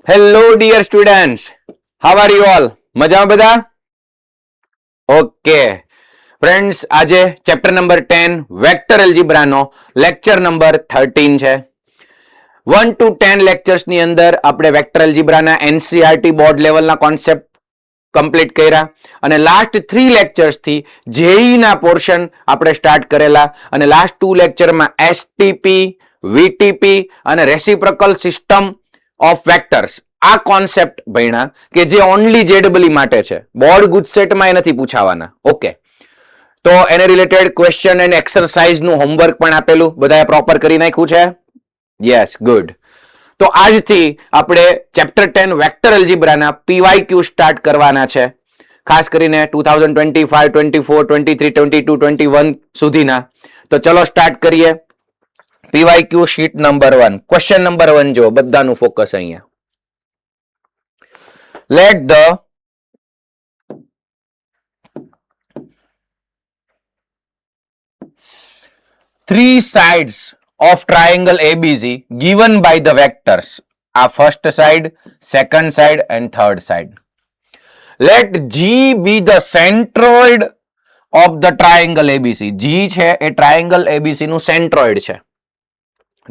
Hello, dear students. How are you all? મજામાં બધા? Okay friends, આજે ચેપ્ટર નંબર 10 વેક્ટર એલ્જિબ્રાનો લેક્ચર નંબર 13 છે. 1 to 10 લેક્ચર્સની અંદર આપણે વેક્ટર એલ્જિબ્રાના એનસીઆરટી બોર્ડ લેવલના કોન્સેપ્ટ કમ્પ્લીટ કર્યા અને લાસ્ટ 3 લેક્ચર્સથી જેઈના પોર્શન આપણે સ્ટાર્ટ કરેલા અને લાસ્ટ 2 લેક્ચરમાં એસટીપી, વીટીપી અને રેસિપ્રોકલ સિસ્ટમ ઓફ વેક્ટર્સ આ કોન્સેપ્ટ ભણ્યા કે જે ઓનલી જેડબલી માટે છે. બોર્ડ ગુજસેટમાં એ નથી પૂછાવાના. ઓકે, તો એને રિલેટેડ ક્વેશ્ચન એન્ડ એક્સરસાઇઝ નું હોમવર્ક પણ આપેલું, બધાએ પ્રોપર કરી નાખ્યું છે? Yes, good. તો આજથી આપણે ચેપ્ટર 10 વેક્ટર એલ્જિબ્રાના પીવાયક્યુ સ્ટાર્ટ કરવાના છે, ખાસ કરીને 2025, 24, 23, 22, 21 સુધીના. તો ચલો સ્ટાર્ટ કરીએ. PYQ sheet number 1, question number 1 જો બધાનું ફોકસ અહીંયા. Let the three sides of triangle ABC given by the vectors are first side, second side and third side. Let G be the centroid of the triangle ABC. G છે એ triangle ABC નું centroid છે.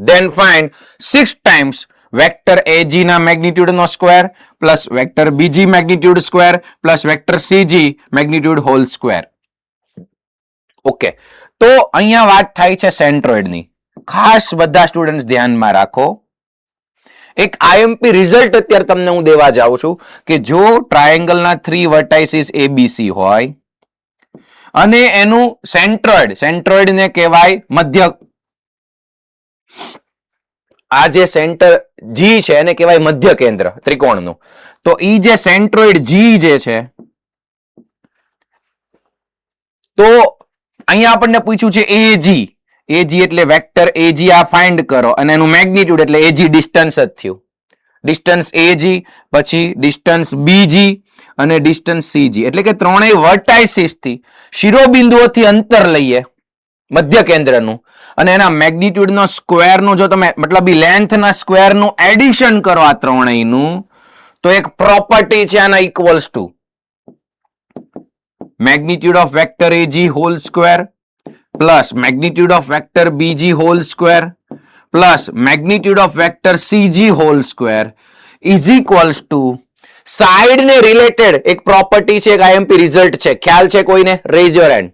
Then find 6 times vector AG ના magnitude નો square plus vector BG magnitude square plus vector CG magnitude whole square. Okay, તો અહીંયા વાત થાય છે સેન્ટ્રોઇડની. ખાસ બધા સ્ટુડન્ટ્સ ધ્યાનમાં રાખો. એક આઈએમપી રિઝલ્ટ અત્યારે તમને હું દેવા જાઉં છું કે જો ટ્રાયેંગલના 3 વર્ટાઇસીસ ABC હોય અને એનું સેન્ટ્રોઇડને કહેવાય મધ્ય, આ જે સેન્ટર G છે એને કહેવાય મધ્ય કેન્દ્ર ત્રિકોણનું. તો ઈ જે સેન્ટ્રોઇડ G જે છે, તો અહીંયા આપણને પૂછ્યું છે AG. AG એટલે વેક્ટર AG આ ફાઇન્ડ કરો અને એનું મેગ્નિટ્યુડ એટલે AG ડિસ્ટન્સ જ થયું. ડિસ્ટન્સ AG પછી ડિસ્ટન્સ BG અને ડિસ્ટન્સ CG એટલે કે ત્રણેય વર્ટાઇસીસ થી શિરોબિંદુઓથી અંતર લઈએ મધ્ય કેન્દ્રનું અને એના મેગ્નિટ્યુડ નો સ્ક્વેર નું જો તમે મતલબ લેન્થ ના સ્ક્વેર નું એડિશન કરો આ ત્રણેયનું, તો એક પ્રોપર્ટી છે આના equals to magnitude of vector AG whole square plus magnitude of vector BG whole square plus magnitude of vector CG whole square is equals to side ને રિલેટેડ એક પ્રોપર્ટી છે, એક આઈએમપી રિઝલ્ટ છે. ખ્યાલ છે કોઈને? Rays your hand.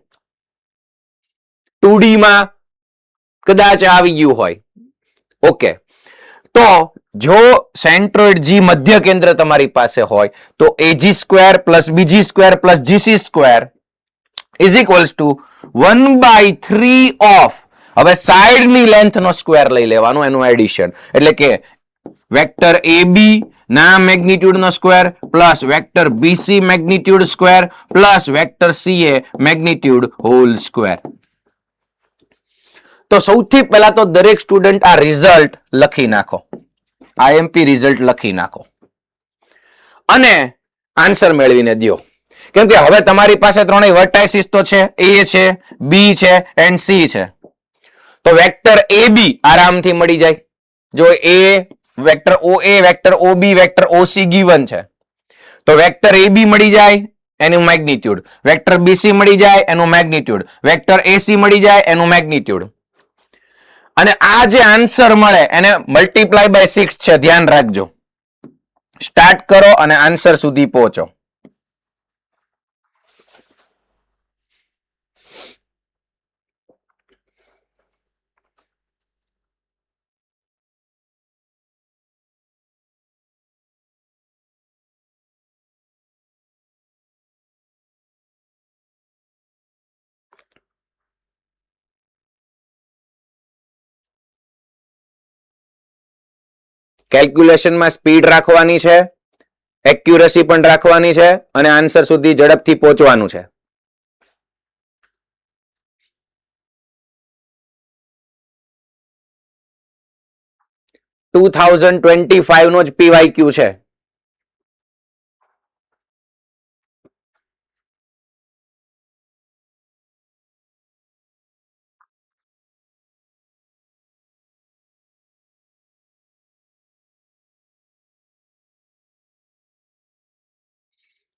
2D માં કદાચ આવી ગયું હોય. ઓકે, તો જો સેન્ટ્રોઇડ G મધ્ય કેન્દ્ર તમારી પાસે હોય તો AG square plus BG square plus GC square is equals to 1/3 of, હવે સાઇડની લેન્થનો સ્ક્વેર લઈ લેવાનો એનું એડિશન, એટલે કે વેક્ટર AB ના મેગ્નિટ્યુડ નો square plus vector BC magnitude square plus vector CA magnitude whole square. તો સૌથી પહેલા તો દરેક સ્ટુડન્ટ આ રિઝલ્ટ લખી નાખો, આઈએમપી રિઝલ્ટ લખી નાખો અને આન્સર મેળવીને દો. કેમ કે હવે તમારી પાસે ત્રણેય વર્ટાઇસીસ તો છે, A છે, B છે એન્ડ C છે. તો વેક્ટર AB આરામથી મળી જાય. જો A vector OA, vector OB, vector OC given છે તો વેક્ટર AB મળી જાય એનું મેગ્નિટ્યુડ, વેક્ટર BC મળી જાય એનું મેગ્નિટ્યુડ, વેક્ટર AC મળી જાય એનું મેગ્નિટ્યુડ. અને આ જે આન્સર મળે એને મલ્ટીપ્લાય બાય 6 છે, ધ્યાન રાખજો. સ્ટાર્ટ કરો અને આન્સર સુધી પહોંચો. કેલ્ક્યુલેશનમાં સ્પીડ રાખવાની છે, એક્યુરસી પણ રાખવાની છે અને આન્સર સુધી ઝડપથી પહોંચવાનું છે. ટુ 2025 નો જ પીવાયક્યુ છે.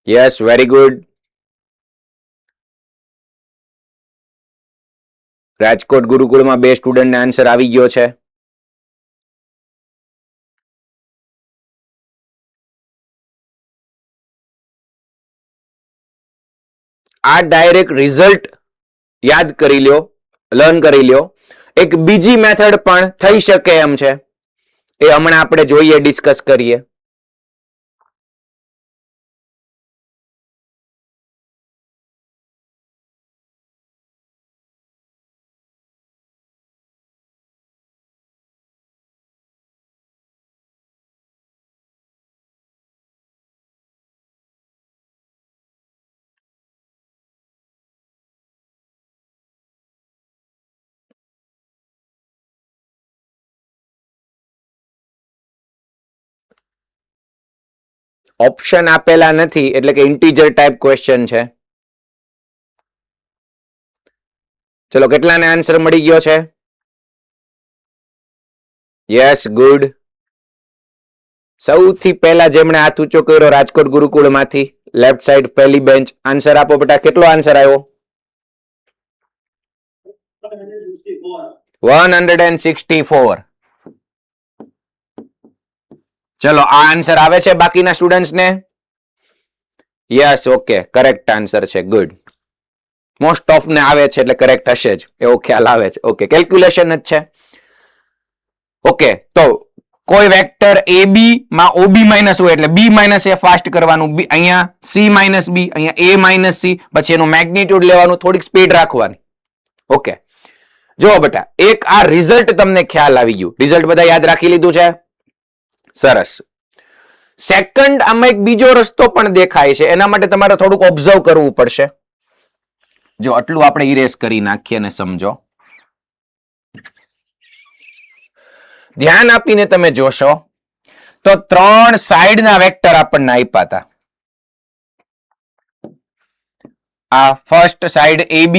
Yes, very good. રાજકોટ ગુરુકુળમાં 2 સ્ટુડન્ટને આન્સર આવી ગયો છે. આ ડાયરેક્ટ રિઝલ્ટ યાદ કરી લ્યો, લર્ન કરી લ્યો. એક બીજી મેથડ પણ થઈ શકે એમ છે, એ હમણાં આપણે જોઈએ, ડિસ્કસ કરીએ. ઓપ્શન આપેલા નથી એટલે કે ઇન્ટીજર ટાઈપ ક્વેશ્ચન છે. ચલો, કેટલાને આન્સર મળી ગયો છે? Yes, good. સૌથી પહેલા જેમણે હાથ ઊંચો કર્યો રાજકોટ ગુરુકુળમાંથી, લેફ્ટ સાઈડ પહેલી બેન્ચ, આન્સર આપો બેટા. કેટલો આન્સર આવ્યો? 164. ચલો, આ આન્સર આવે છે બાકીના સ્ટુડન્ટ્સ ને? યસ, ઓકે, કરેક્ટ આન્સર છે. ગુડ. મોસ્ટ ઓફ ને આવે છે એટલે કરેક્ટ હશે જ, એવો ખ્યાલ આવે છે. ઓકે, કેલ્ક્યુલેશન જ છે. ઓકે, તો કોઈ વેક્ટર AB માં OB માઇનસ હોય એટલે B માઇનસ A ફાસ્ટ કરવાનું. અહીંયા C માઇનસ B, અહીંયા A માઇનસ C, પછી એનું મેગ્નિટ્યુડ લેવાનું, થોડીક સ્પીડ રાખવાની. ઓકે, જો બેટા, એક આ રિઝલ્ટ તમને ખ્યાલ આવી ગયું. રિઝલ્ટ બધા યાદ રાખી લીધું છે? સરસ. સેકન્ડ, આમાં એક બીજો રસ્તો પણ દેખાય છે, એના માટે તમારે થોડુંક ઓબ્ઝર્વ કરવું પડશે. જો આટલું આપણે ઇરેઝ કરી નાખીએ ને સમજો. ધ્યાન આપીને તમે જોશો તો 3 સાઈડના વેક્ટર આપણને આપ્યા હતા. આ ફર્સ્ટ સાઈડ AB,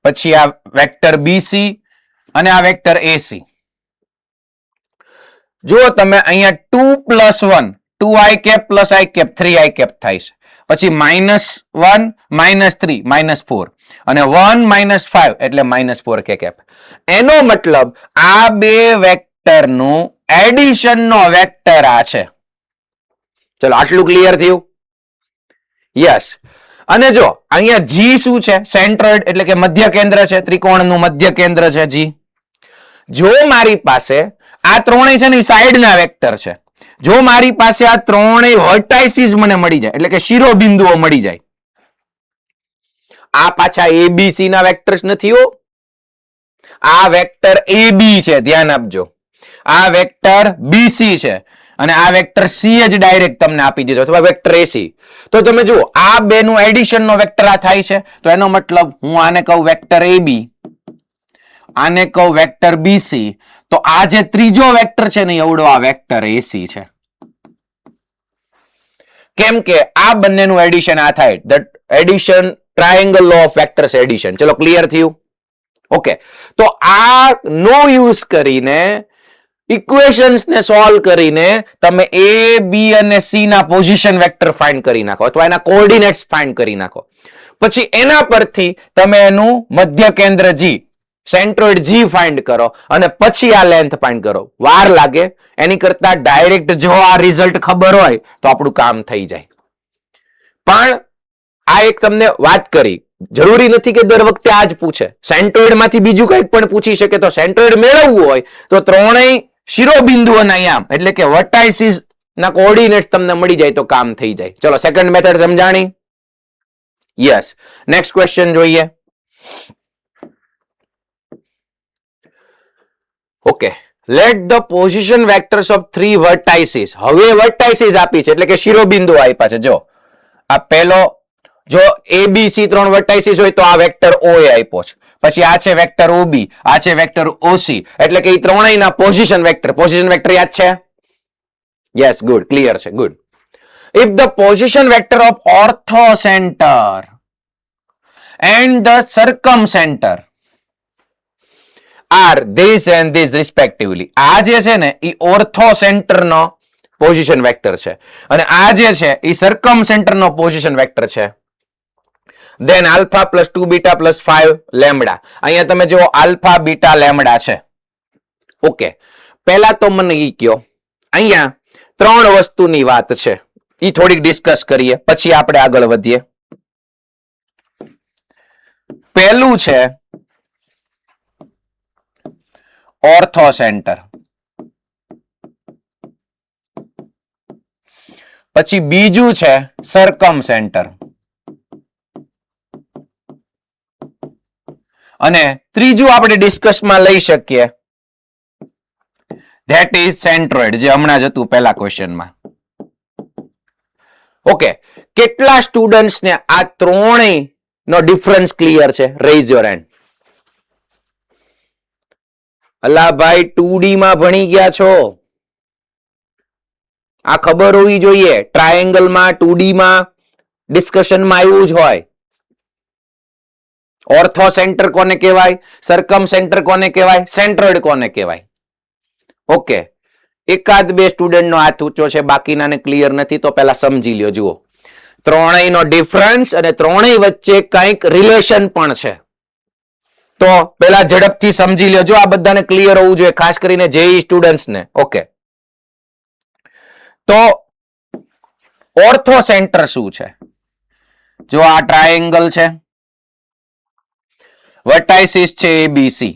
પછી આ વેક્ટર BC અને આ વેક્ટર AC. જુઓ તમે, અહીંયા 2 + 1, 2i cap plus i cap, 3i cap થાય છે. પછી -1, -3, -4 અને 1 -5 એટલે -4 કે કેપ. એનો મતલબ આ બે વેક્ટરનું એડિશનનો વેક્ટર આ છે. ચલો, આટલું ક્લિયર થયું? યસ. અને જો અહીંયા G શું છે? સેન્ટ્રોઇડ એટલે કે મધ્ય કેન્દ્ર છે, ત્રિકોણનું મધ્ય કેન્દ્ર છે G. જો મારી પાસે આ ત્રણેય છે ને સાઈડના વેક્ટર છે, જો મારી પાસે આ ત્રણેય વર્ટાઇસીસ મને મળી જાય એટલે કે શિરોબિંદુઓ મળી જાય, આ પાછા ABC ના વેક્ટર્સ નથી હો, આ વેક્ટર AB છે, ધ્યાન આપજો. આ વેક્ટર BC છે અને આ વેક્ટર C જ ડાયરેક્ટ તમને આપી દીધો, અથવા વેક્ટર AC. તો તમે જુઓ, આ બેનું એડિશનનો વેક્ટર આ થાય છે, તો એનો મતલબ હું આને કહું વેક્ટર AB, આને કહું વેક્ટર BC, તો આ જે ત્રીજો વેક્ટર છે ને એવડો આ વેક્ટર AC છે. કેમ કે આ બંનેનું એડિશન આ થાય, the addition triangle law of vectors addition. ચલો, ક્લિયર થયું? ઓકે, તો આ નો યુઝ કરીને ઇક્વેશન્સ ને સોલ્વ કરીને તમે A, B અને C ના પોઝિશન વેક્ટર ફાઇન્ડ કરી નાખો, અથવા એના કોઓર્ડિનેટ્સ ફાઇન્ડ કરી નાખો. પછી એના પરથી તમે એનું મધ્ય કેન્દ્ર G, સેન્ટ્રોઇડ G ફાઇન્ડ કરો અને પછી આ લેન્થ ફાઇન્ડ કરો. વાર લાગે, એની કરતા ડાયરેક્ટ જો આ રિઝલ્ટ ખબર હોય તો આપણું કામ થઈ જાય. પણ આ એક તમને વાત કરી, જરૂરી નથી કે દર વખતે આ જ પૂછે. સેન્ટ્રોઇડ માંથી બીજું કંઈક પણ પૂછી શકે. તો સેન્ટ્રોઇડ મેળવવું હોય તો ત્રણેય શિરોબિંદુઓના યામ એટલે કે વર્ટાઇસીસ ના કોઓર્ડિનેટ્સ તમને મળી જાય તો કામ થઈ જાય. ચલો, સેકન્ડ મેથડ સમજાણી? યસ. નેક્સ્ટ ક્વેશ્ચન જોઈએ. Okay, let the position vectors of 3 vertices. હવે વર્ટાઇસીસ આપી છે એટલે કે શિરોબિંદુ આપ્યા છે. જો આ પહેલો, જો ABC 3 વર્ટાઇસીસ હોય તો આ વેક્ટર OA આપ્યો છે. પછી આ છે વેક્ટર OB, આ છે વેક્ટર OC, એટલે કે એ ત્રણેયના પોઝિશન વેક્ટર. પોઝિશન વેક્ટર યાદ છે? યસ, ગુડ, ક્લિયર છે, good. If the position vector of orthocenter and the circumcenter are this and this respectively. આ જે છે ને એ ઓર્થોસેન્ટર નો પોઝિશન વેક્ટર છે અને આ જે છે એ સરકમ સેન્ટરનો પોઝિશન વેક્ટર છે. Then alpha plus 2 beta plus 5 lambda. અહીંયા તમે જુઓ આલ્ફા બીટા લેમ્બડા છે. ઓકે, પહેલા તો મને ઈ કયો, અહીંયા 3 વસ્તુની વાત છે, ઈ થોડીક ડિસ્કસ કરીએ પછી આપણે આગળ વધીએ. પહેલું છે ઓર્થો સેન્ટર, પછી બીજું છે સરકમ સેન્ટર અને ત્રીજું આપણે ડિસ્કસમાં લઈ શકીએ ધેટ ઇઝ સેન્ટ્રોઇડ, જે હમણાં જ હતું પહેલા ક્વેશ્ચનમાં. ઓકે, કેટલા સ્ટુડન્ટ્સને આ ત્રણેય નો ડિફરન્સ ક્લિયર છે? Raise your hand. અલા ભાઈ 2D માં ભણી ગયા છો, આ ખબર હોવી જોઈએ. ટ્રાયેંગલમાં 2D માં ડિસ્કશનમાં આવ્યું જ હોય. ઓર્થો સેન્ટર કોને કહેવાય, સરકમ સેન્ટર કોને કહેવાય, સેન્ટ્રોઇડ કોને કહેવાય? ઓકે, એકાદ બે સ્ટુડન્ટનો હાથ ઊંચો છે, બાકીનાને ક્લિયર નથી, તો પહેલા સમજી લ્યો. જુઓ, ત્રણેયનો ડિફરન્સ અને ત્રણેય વચ્ચે કંઈક રિલેશન પણ છે, તો પહેલા ઝડપથી સમજી લ્યો. જો આ બધાને ક્લિયર હોવું જોઈએ, ખાસ કરીને જેઈ સ્ટુડન્ટ્સને. ઓકે, તો ઓર્થો સેન્ટર શું છે? જો આ ટ્રાયેંગલ છે, વર્ટાઇસિસ છે એબીસી.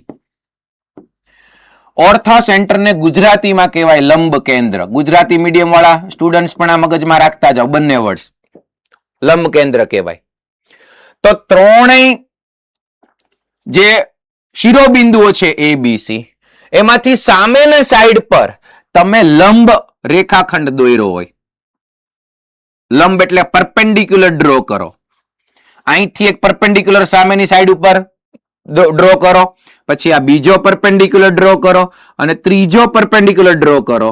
ઓર્થો સેન્ટરને ગુજરાતીમાં કહેવાય લંબ કેન્દ્ર. ગુજરાતી મીડિયમ વાળા સ્ટુડન્ટ્સ પણ આ મગજમાં રાખતા જાઓ, બંને વર્ડ્સ. લંબ કેન્દ્ર કહેવાય. તો ત્રણેય જે શિરોબિંદુઓ છે એબીસી, એમાંથી સામેની સાઈડ પર તમે લંબ રેખાખંડ દોર્યો હોય. લંબ એટલે પરપેન્ડિક્યુલર ડ્રો કરો. અહીંથી એક પરપેન્ડિક્યુલર સામેની સાઈડ ઉપર ડ્રો કરો, પછી આ બીજો પરપેન્ડિક્યુલર ડ્રો કરો અને ત્રીજો પરપેન્ડિક્યુલર ડ્રો કરો.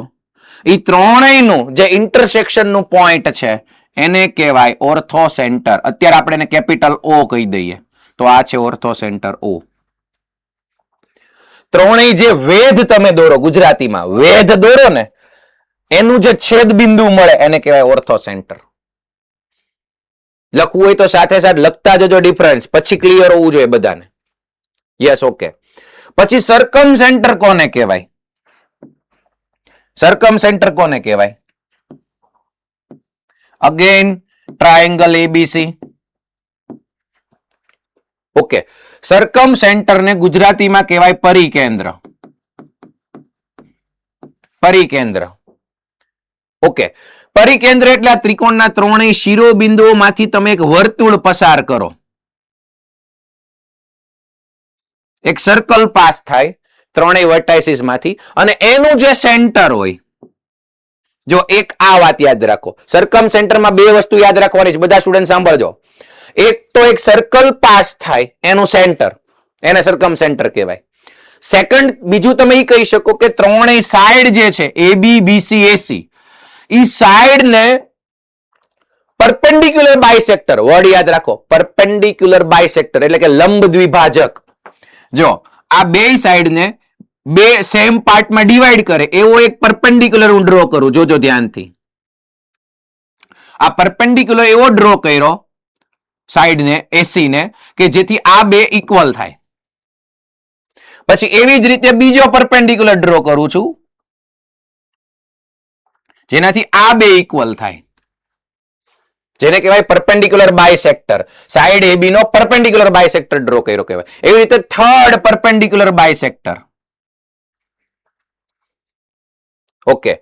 એ ત્રણેયનું જે ઇન્ટરસેક્શનનું પોઈન્ટ છે એને કહેવાય ઓર્થો સેન્ટર. અત્યારે આપણે એને કેપિટલ ઓ કહી દઈએ, તો આ છે ઓર્થો સેન્ટર ઓ. ત્રણેય જે વેધ તમે દોરો, ગુજરાતીમાં વેધ દોરો ને, એનું જે છેદ બિંદુ મળે એને કહેવાય ઓર્થો સેન્ટર. લખવું હોય તો સાથે સાથે લખતા જજો ડિફરન્સ, પછી ક્લિયર હોવું જોઈએ બધાને. Yes, okay. પછી સરકમ સેન્ટર કોને કહેવાય? સરકમ સેન્ટર કોને કહેવાય? Again triangle ABC. Okay, circum સેન્ટરને ગુજરાતીમાં કહેવાય પરિકેન્દ્ર. પરિકેન્દ્ર. ઓકે, પરિકેન્દ્ર એટલે આ ત્રિકોણના ત્રણેય શિરોબિંદુઓમાંથી તમે એક વર્તુળ પસાર કરો, એક સર્કલ પાસ થાય ત્રણેય વર્ટાઇસિસ માંથી, અને એનું જે સેન્ટર હોય, જો એક આ વાત યાદ રાખો, સરકમ સેન્ટરમાં બે વસ્તુ યાદ રાખવાની છે, બધા સ્ટુડન્ટ સાંભળજો. એક તો એક સર્કલ પાસ થાય એનું સેન્ટર, એને સરકમ સેન્ટર કહેવાય. સેકન્ડ, બીજું તમે એ કહી શકો કે ત્રણેય સાઈડ જે છે એબી બીસી એસી, ઈ સાઈડ ને પરપેન્ડિક્યુલર બાયસેક્ટર, વર્ડ યાદ રાખો, પરપેન્ડિક્યુલર બાયસેક્ટર એટલે કે લંબ દ્વિભાજક. જો આ બે સાઈડ ને બે સેમ પાર્ટમાં ડિવાઈડ કરે એવો એક પરપેન્ડિક્યુલર હું ડ્રો કરું, જોજો ધ્યાનથી. આ પરપેન્ડિક્યુલર એવો ડ્રો કર્યો સાઈડ ને એસી ને કે જેથી આ બે ઇક્વલ થાય. પછી એવી જ રીતે બીજો પરપેન્ડિક્યુલર ડ્રો કરું છું જેનાથી આ બે ઇક્વલ થાય, જેને કહેવાય પરપેન્ડિક્યુલર બાયસેક્ટર. સાઈડ એબી નો પરપેન્ડિક્યુલર બાયસેક્ટર ડ્રો કર્યો કહેવાય. એવી રીતે થર્ડ પરપેન્ડિક્યુલર બાયસેક્ટર. ઓકે,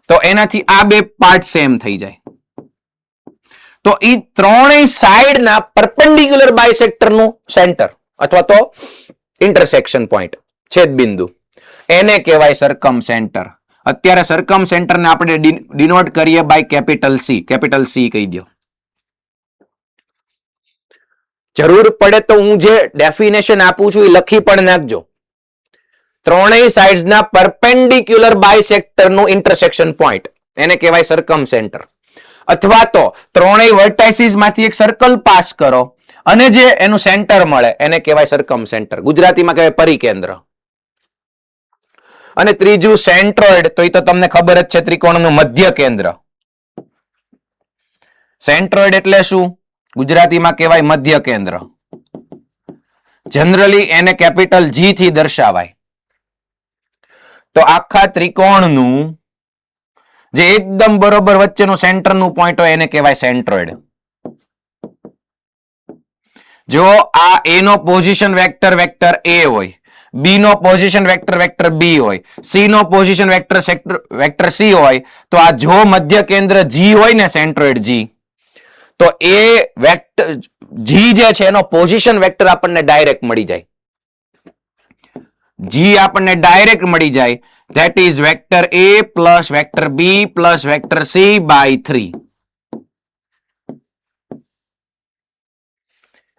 તો એનાથી આ બે પાર્ટ સેમ થઈ જાય. તો એ ત્રણેય સાઈડના પરપેન્ડિક્યુલર બાયસેક્ટરનું સેન્ટર અથવા તો ઇન્ટરસેક્શન પોઈન્ટ, છેદ બિંદુ, એને કહેવાય સરકમ સેન્ટર. અત્યારે સરકમ સેન્ટરને આપણે ડિનોટ કરીએ by capital C. Capital C કહી દો. જરૂર પડે તો હું જે ડેફિનેશન આપું છું એ લખી પણ નાખજો. ત્રણેય સાઇડ્સના પરપેન્ડિક્યુલર બાયસેક્ટરનું ઇન્ટરસેક્શન પોઈન્ટ, એને કહેવાય સરકમ સેન્ટર. અથવા તો ત્રણેય વર્ટાઇસિસ માંથી એક સર્કલ પાસ કરો અને જે એનું સેન્ટર મળે એને કહેવાય સરકમ સેન્ટર. ગુજરાતીમાં કહેવાય પરિકેન્દ્ર. અને ત્રીજું સેન્ટ્રોઇડ, તો એ તો તમને ખબર જ છે, ત્રિકોણનું મધ્ય કેન્દ્ર. સેન્ટ્રોઇડ એટલે શું? ગુજરાતીમાં કહેવાય મધ્ય કેન્દ્ર. જનરલી એને કેપિટલ G થી દર્શાવાય. તો આખા ત્રિકોણનું જે એકદમ બરોબર વચ્ચેનું સેન્ટરનું પોઈન્ટ હોય એને કહેવાય સેન્ટ્રોઇડ. જો આ A નો પોઝિશન વેક્ટર વેક્ટર A હોય, B નો પોઝિશન વેક્ટર વેક્ટર B હોય, C નો પોઝિશન વેક્ટર વેક્ટર C હોય, તો આ જો મધ્ય કેન્દ્ર G હોય ને, સેન્ટ્રોઇડ G, તો એ વેક્ટર G જે છે એનો પોઝિશન વેક્ટર આપણને ડાયરેક્ટ મળી જાય. G આપણને ડાયરેક્ટ મળી જાય. That is vector A plus vector B plus vector C by 3.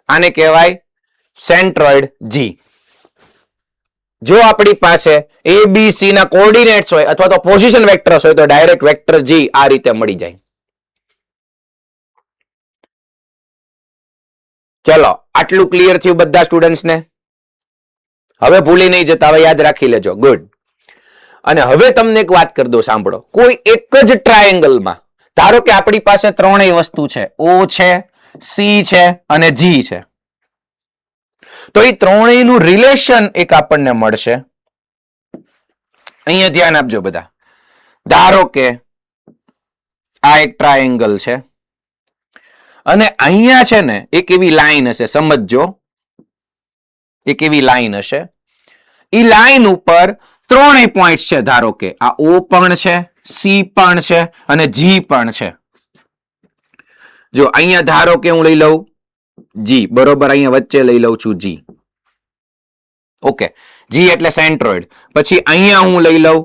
આને કહેવાય સેન્ટ્રોઇડ G. જો આપણી પાસે A B C ના કોઓર્ડિનેટ્સ હોય અથવા તો પોઝિશન વેક્ટર્સ હોય તો ડાયરેક્ટ વેક્ટર G આ રીતે મળી જાય. ચલો, આટલું ક્લિયર થયું બધા સ્ટુડન્ટ્સ ને? હવે ભૂલી નહીં જતા, હવે યાદ રાખી લેજો. ગુડ. અને હવે તમને એક વાત કરી દો, સાંભળો. કોઈ એક જ ટ્રાયેંગલમાં ધારો કે આપણી પાસે ત્રણેય વસ્તુ છે, O છે, C છે અને G છે. તો એ ત્રણેયનું રિલેશન એક આપણને મળશે. અહીંયા ધ્યાન આપજો બધા. ધારો કે આ એક ટ્રાયેંગલ છે અને અહીંયા છે ને એક એવી લાઈન હશે, સમજજો, એક એવી લાઈન હશે. એ લાઈન ઉપર ત્રણેય પોઈન્ટ છે. ધારો કે આ O પણ છે, C પણ છે અને G પણ છે. જો અહીંયા ધારો કે હું લઈ લઉં G, બરોબર, અહીંયા વચ્ચે લઈ લઉં છું G. ઓકે, G એટલે સેન્ટ્રોઇડ. પછી અહીંયા હું લઈ લઉં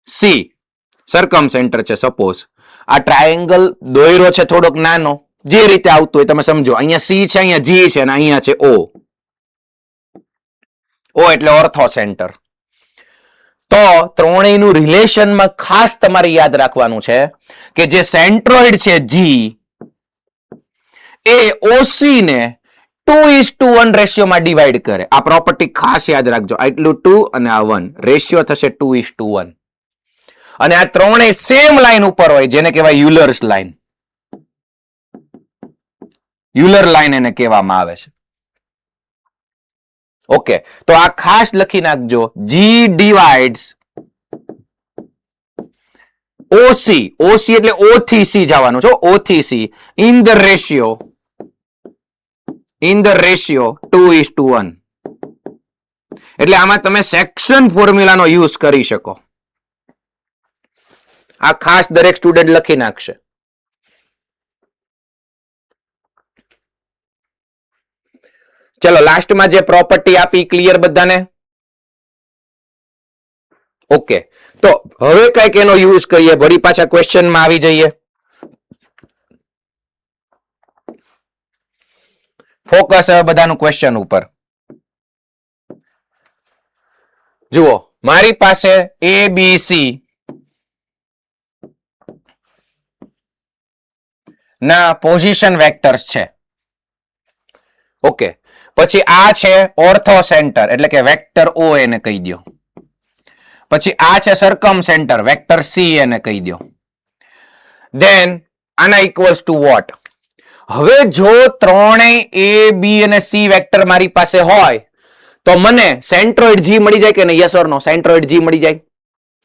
C, સરકમ સેન્ટર છે સપોઝ. આ ટ્રાયેંગલ દોયરો છે થોડોક નાનો, જે રીતે આવતું હોય તમે સમજો. અહીંયા C છે, અહીંયા G છે અને અહીંયા છે O. O એટલે ઓર્થો સેન્ટર. તો ત્રણેયનું રિલેશનમાં ખાસ તમારે યાદ રાખવાનું છે કે જે સેન્ટ્રોઇડ છે G એ OC ને 2:1 રેશિયોમાં ડિવાઈડ કરે. આ પ્રોપર્ટી ખાસ યાદ રાખજો. આટલું 2 અને આ 1, રેશિયો થશે 2:1. અને આ ત્રણેય સેમ લાઈન ઉપર હોય, જેને કહેવાય યુલર્સ લાઈન. યુલર લાઈન એને કહેવામાં આવે છે. ઓકે, તો આ ખાસ લખી નાખજો. G divides OC. OC એટલે O થી C જવાનું છે, O થી C ઇન ધ રેશિયો 2:1. એટલે આમાં તમે સેક્શન ફોર્મ્યુલાનો યુઝ કરી શકો. આ ખાસ દરેક સ્ટુડન્ટ લખી નાખશે. ચલો, લાસ્ટમાં જે પ્રોપર્ટી આપી ક્લિયર બધાને? ઓકે, તો હવે કઈક એનો યુઝ કરીએ, વળી પાછા ક્વેશ્ચનમાં આવી જઈએ. ફોકસ હવે બધાનું ક્વેશ્ચન ઉપર. જુઓ, મારી પાસે ABC ના પોઝિશન વેક્ટર્સ છે. ઓકે, પછી આ છે ઓર્થો સેન્ટર એટલે કે વેક્ટર O એને કહી દો. પછી આ છે સરકમ સેન્ટર, વેક્ટર C એને કહી દો. ધેન આના ઇક્વલ્સ ટુ વોટ? હવે જો ત્રણેય A, B અને C વેક્ટર મારી પાસે હોય તો મને સેન્ટ્રોઇડ G મળી જાય કે નહીં? Yes or no? Centroid G મળી જાય?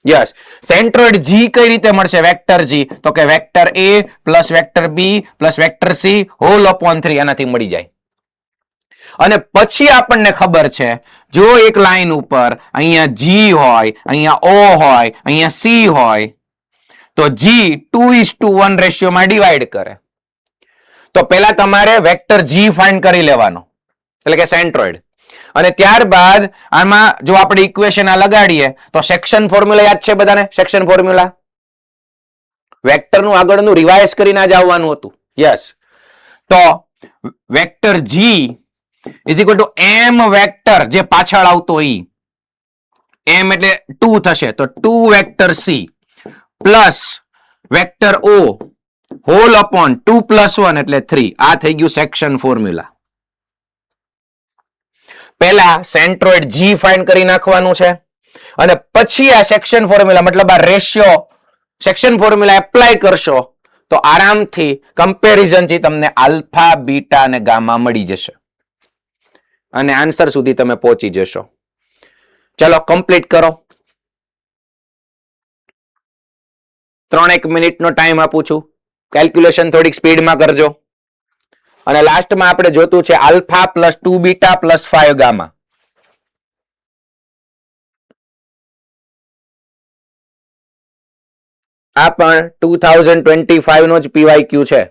યસ. સેન્ટ્રોઇડ G કઈ રીતે મળશે? વેક્ટર G, તો કે vector A plus vector B plus vector C whole upon 3 આનાથી મળી જાય. અને પછી આપણને ખબર છે જો એક લાઈન ઉપર અહીંયા G હોય, અહીંયા O હોય, અહીંયા C હોય તો G 2:1 રેશિયોમાં ડિવાઈડ કરે. તો પહેલા તમારે વેક્ટર G ફાઇન્ડ કરી લેવાનો, એટલે કે સેન્ટ્રોઇડ. અને ત્યારબાદ આમાં જો આપણે ઇક્વેશન આ લગાડીએ તો સેક્શન ફોર્મ્યુલા યાદ છે બધાને? સેક્શન ફોર્મ્યુલા વેક્ટરનું આગળનું રિવાઇઝ કરીને જ આવવાનું હતું. યસ. તો vector G is equal two m vector જે પાછળ આવતો ઈ, m એટલે 2 થશે તો 2 vector C plus vector O whole upon 2 + 1 એટલે 3. આ થઈ ગયું સેક્શન ફોર્મ્યુલા. પહેલા સેન્ટ્રોઇડ G ફાઇન્ડ કરી નાખવાનું છે. અને પછી આ સેક્શન ફોર્મ્યુલા મતલબ આ રેશિયો સેક્શન ફોર્મ્યુલા એપ્લાય કરશો તો આરામથી કમ્પેરિઝનથી તમને આલ્ફા બીટા અને ગામા મળી જશે અને આન્સર સુધી તમે પહોંચી જશો. ચલો કમ્પ્લીટ કરો. 3-1 મિનિટનો ટાઈમ આપું છું. કેલ્ક્યુલેશન થોડીક સ્પીડમાં કરજો. અને લાસ્ટમાં આપણે જોતું છે alpha plus 2 beta plus 5 gamma. આ પણ 2025 નો જ પીવાયક્યુ છે.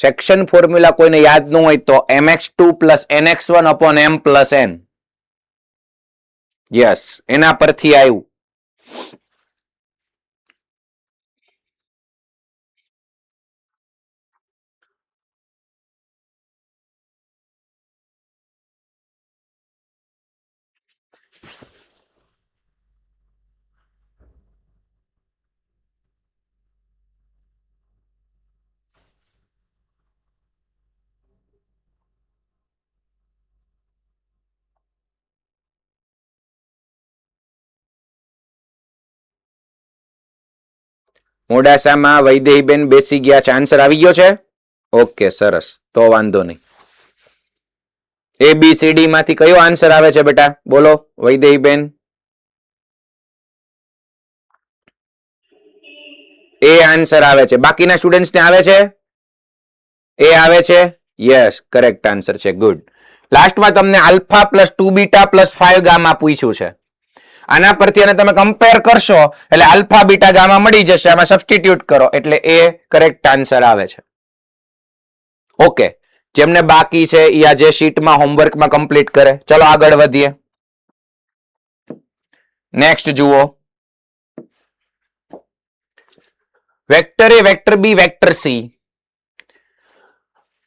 સેક્શન ફોર્મ્યુલા કોઈને યાદ ન હોય તો mx2 plus nx1 upon m plus n. Yes, એના પરથી આવ્યું. મોડાસામાં વૈદેહીબેન બેસી ગયા છે. આન્સર આવી ગયો છે? ઓકે, સરસ. તો વાંધો નહીં. ABCD માંથી કયો આન્સર આવે છે બેટા? બોલો વૈદેહીબેન. એ આન્સર આવે છે. બાકીના સ્ટુડન્ટ્સને આવે છે? એ આવે છે? યસ, કરેક્ટ આન્સર છે. ગુડ. લાસ્ટમાં તમને alpha plus 2 beta plus 5 gamma પૂછ્યું છે. આના પરથી અને તમે કમ્પેર કરશો એટલે આલ્ફા બીટા ગામા મળી જશે. આમાં સબસ્ટિટ્યુટ કરો એટલે એ કરેક્ટ આન્સર આવે છે. ઓકે, જેમને બાકી છે એ આ જે શીટમાં હોમવર્કમાં કમ્પ્લીટ કરે. ચલો આગળ વધીએ. નેક્સ્ટ જુઓ. Vector A, vector B, vector C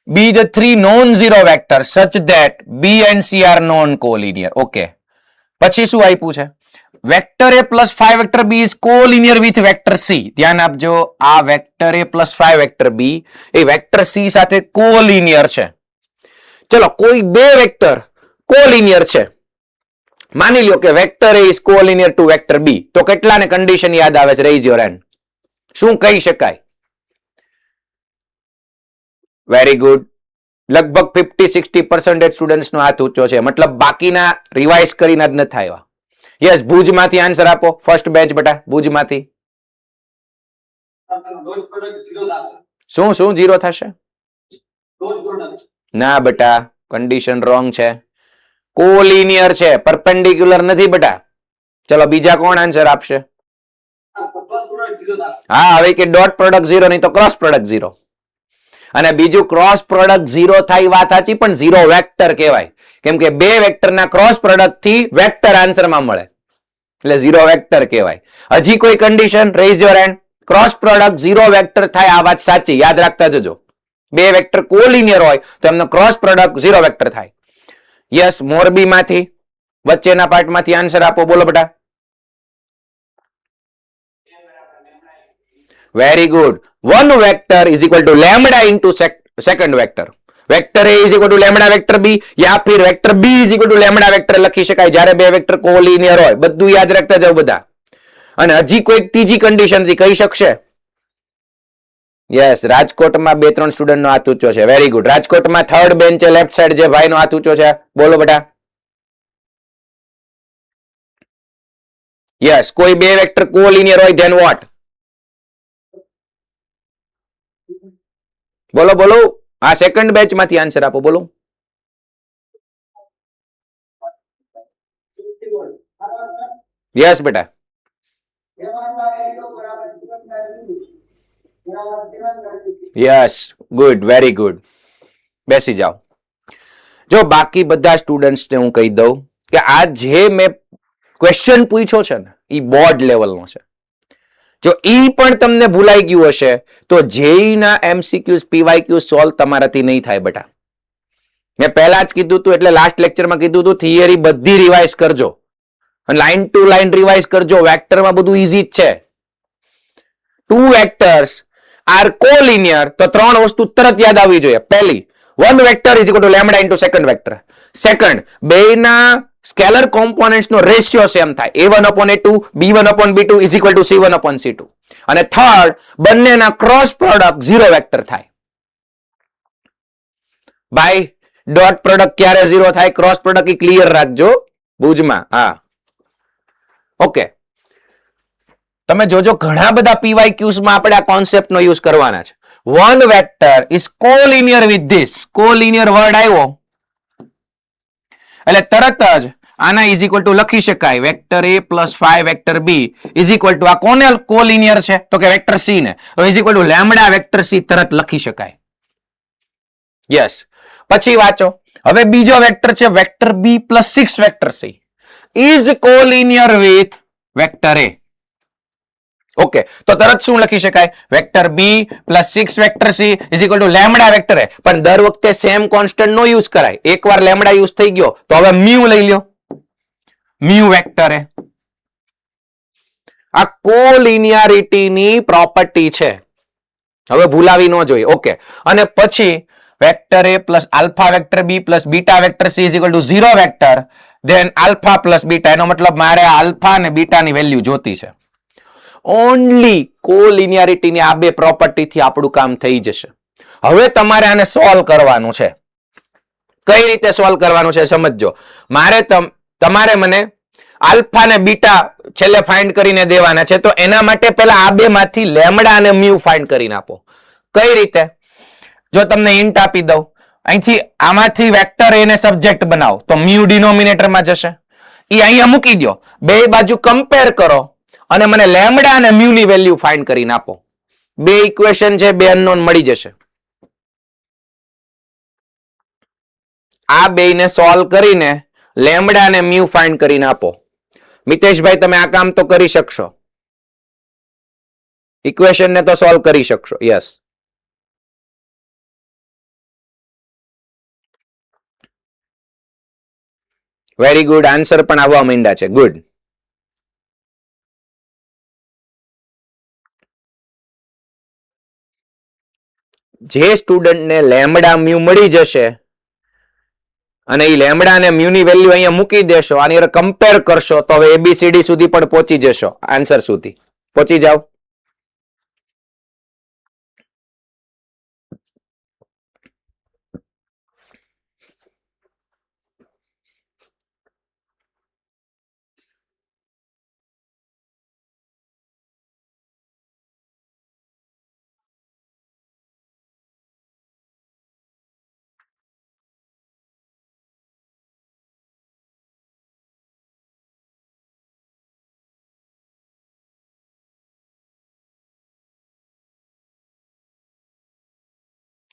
be the 3 non-zero vectors such that B and C are non-collinear. Okay. પછી શું આપ્યું છે? Vector A plus 5 vector B is collinear with vector C. ધ્યાન આપજો, આ vector A plus 5 vector B A vector C સાથે collinear છે. ચલો કોઈ બે વેક્ટર કોલિનિયર છે. માની લ્યો કે vector A is collinear to vector B. તો કેટલાને કન્ડિશન યાદ આવે છે? Raise your hand. શું કહી શકાય? Very good. લગભગ 50-60% સ્ટુડન્ટ્સનો હાથ ઊંચો છે. મતલબ બાકીના રિવાઇઝ કરીને જ નથી આવ્યા. યસ, ભુજમાંથી આન્સર આપો. ફર્સ્ટ બેચ બેટા, ભુજમાંથી. શું ઝીરો થશે? ના બેટા, કન્ડિશન રોંગ છે. કોલિનિયર છે, પરપેન્ડિક્યુલર નથી બેટા. ચલો બીજા કોણ આન્સર આપશે? હા, હવે કે ડોટ પ્રોડક્ટ 0 નહીં તો ક્રોસ પ્રોડક્ટ 0. અને બીજું ક્રોસ પ્રોડક્ટ 0 થાય વાત સાચી, પણ 0 વેક્ટર કહેવાય. કેમ કે બે વેક્ટરના ક્રોસ પ્રોડક્ટ થી વેક્ટર આન્સરમાં મળે એટલે 0 વેક્ટર કહેવાય. હજી કોઈ condition? Raise your hand. Cross product 0 vector થાય આ વાત સાચી, યાદ રાખતા જજો. બે વેક્ટર કોલિનિયર હોય તો એમનો ક્રોસ પ્રોડક્ટ 0 વેક્ટર થાય. યસ, મોરબીમાંથી વચ્ચેના પાર્ટમાંથી આન્સર આપો. બોલો બેટા. Very good. one vector is equal to lambda into second vector. Vector A is equal to lambda vector B yeah Phir vector B is equal to lambda vector લખી શકાય જ્યારે બે vector collinear હોય. બધું યાદ રાખતા જાવ બધા. અને હજી કોઈ ત્રીજી કન્ડિશન થી કહી શકશે? યસ, રાજકોટમાં 2-3 સ્ટુડન્ટનો હાથ ઊંચો છે. Very good. રાજકોટમાં થર્ડ બેન્ચે લેફ્ટ સાઈડ જે ભાઈનો હાથ ઊંચો છે, બોલો બેટા. યસ, કોઈ બે વેક્ટર કોલિનિયર હોય ધેન વોટ? બોલો બોલો. આ સેકન્ડ બેચ માંથી આન્સર આપો. બોલો. યસ બેટા. Yes, good, very good. બેસી જાઓ. જો બાકી બધા સ્ટુડન્ટ્સને હું કહી દઉં કે આ જે મેં ક્વેશ્ચન પૂછ્યો છે ને એ બોર્ડ લેવલનો છે. જો ઈ પણ તમને ભૂલાઈ ગયું હશે તો જેઈ ના એમસીક્યુઝ પીવાયક્યુ સોલ્વ તમારાથી નહીં થાય બેટા. મેં પહેલા જ કીધું હતું, એટલે લાસ્ટ લેક્ચરમાં કીધું હતું, થિયરી બધી રિવાઇઝ કરજો, લાઈન ટુ લાઈન રિવાઇઝ કરજો. વેક્ટરમાં બધું ઈઝી જ છે. ટુ વેક્ટર્સ આર કોલિનિયર તો ત્રણ વસ્તુ તરત યાદ આવવી જોઈએ. પહેલી, one vector is equal to lambda into second vector. Second, બેના સ્કેલર કોમ્પોનેન્ટ્સ નો રેશિયો સેમ થાય, a1 upon a2 b1 upon b2 is equal to c1 upon c2. અને થર્ડ, બંનેના ક્રોસ પ્રોડક્ટ ઝીરો વેક્ટર થાય. ભાઈ dot product ક્યારે zero થાય, cross product ઈ clear રાખજો ભુજમાં. હા, ઓકે. તમે જોજો ઘણા બધા પીવાયક્યુઝ માં આપણે આ કોન્સેપ્ટ નો યુઝ કરવાના છે. One vector is collinear with this. Collinear word આવ્યો એટલે તરત જ આના ઇઝ ઇક્વલ ટુ લખી શકાય vector a plus 5 vector b is equal two, આ કોને કોલિનિયર છે તો કે વેક્ટર c ને, તો is equal to lambda vector c તરત લખી શકાય. યસ. પછી વાંચો, હવે બીજો વેક્ટર છે vector b plus 6 vector c is collinear with vector a. Okay, તો તરત શું લખી શકાય, vector b plus 6 vector c is equal to lambda vector a. પણ દર વખતે સેમ કોન્સ્ટન્ટ નો યુઝ કરાય. એકવાર લેમ્ડા યુઝ થઈ ગયો તો હવે મ્યુ લઈ લ્યો, મ્યુ વેક્ટર a. આ કોલિનિયરિટી ની પ્રોપર્ટી છે, હવે ભૂલાવી ન જોઈએ. ઓકે, અને પછી vector a plus alpha vector b plus beta vector c is equal to 0 vector, then alpha plus beta. એનો મતલબ મારે આલ્ફા અને બીટા ની વેલ્યુ જોતી છે. ઓનલી કોલિનિયરિટી ની આ બે પ્રોપર્ટી થી આપણું કામ થઈ જશે. હવે તમારે આને સોલ્વ કરવાનું છે. કઈ રીતે સોલ્વ કરવાનું છે સમજજો. તમારે મને આલ્ફા ને બીટા છેલ્લે ફાઇન્ડ કરીને દેવાના છે, તો એના માટે પહેલા આ બે માંથી લેમ્ડા અને મ્યુ ફાઇન્ડ કરીને આપો. કઈ રીતે? જો તમને હિન્ટ આપી દઉં, અહીંથી આમાંથી વેક્ટર a ને સબ્જેક્ટ બનાવો તો મ્યુ ડિનોમિનેટરમાં જશે. એ અહીંયા મૂકી દો, બે બાજુ કમ્પેર કરો અને મને લેમ્ડા અને મ્યુ ની વેલ્યુ ફાઇન્ડ કરીને આપો. બે ઇક્વેશન છે, બે અનનોન મળી જશે. આ બેને સોલ્વ કરીને લેમ્ડા અને મ્યુ ફાઇન્ડ કરીને આપો. મિતેશભાઈ તમે આ કામ તો કરી શકશો, ઇક્વેશન ને તો સોલ્વ કરી શકશો. Yes, very good. આન્સર પણ આવવા માંડ્યા છે. ગુડ. જે સ્ટુડન્ટને લેમ્ડા મ્યુ મળી જશે અને એ લેમ્ડા અને મ્યુ ની વેલ્યુ અહીંયા મૂકી દેશો, આની અંદર કમ્પેર કરશો તો હવે એબીસીડી સુધી પણ પહોંચી જશો. આન્સર સુધી પહોંચી જાઓ.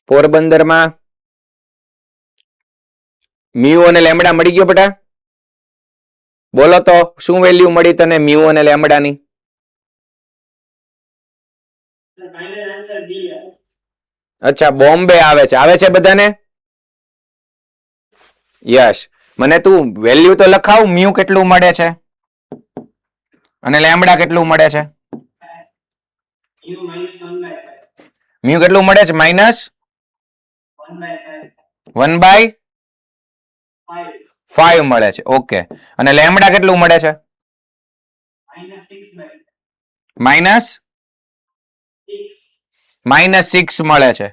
પોરબંદરમાં મ્યુ અને લેમ્ડા મળી ગયો બેટા? બોલો તો શું વેલ્યુ મળી તને મ્યુ અને લેમ્ડા ની? અચ્છા, બોમ્બે આવે છે. આવે છે બધાને? યસ. મને તું વેલ્યુ તો લખાવ, મ્યુ કેટલું મળે છે અને લેમ્ડા કેટલું મળે છે? મ્યુ કેટલું મળે છે? માઇનસ 1/5 મળે છે. ઓકે. અને લેમ્ડા કેટલું મળે છે? -6 મળે છે.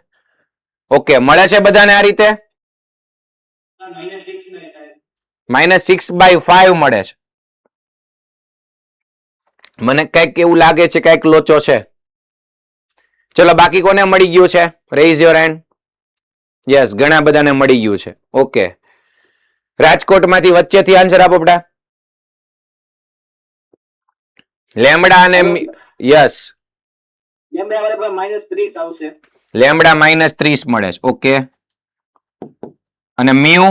ઓકે, મળે છે બધાને આ રીતે? -6/5 મળે છે. મને કઈક એવું લાગે છે કઈક લોચો છે. ચલો, બાકી કોને મળી ગયું છે? Raise your hand. યસ, ઘણા બધાને મળી ગયું છે. ઓકે, રાજકોટમાંથી વચ્ચેથી આન્સર આપો બેટા. લેમ્ડા અને યસ, લેમ્ડા -30 મળે છે. ઓકે, અને મ્યુ?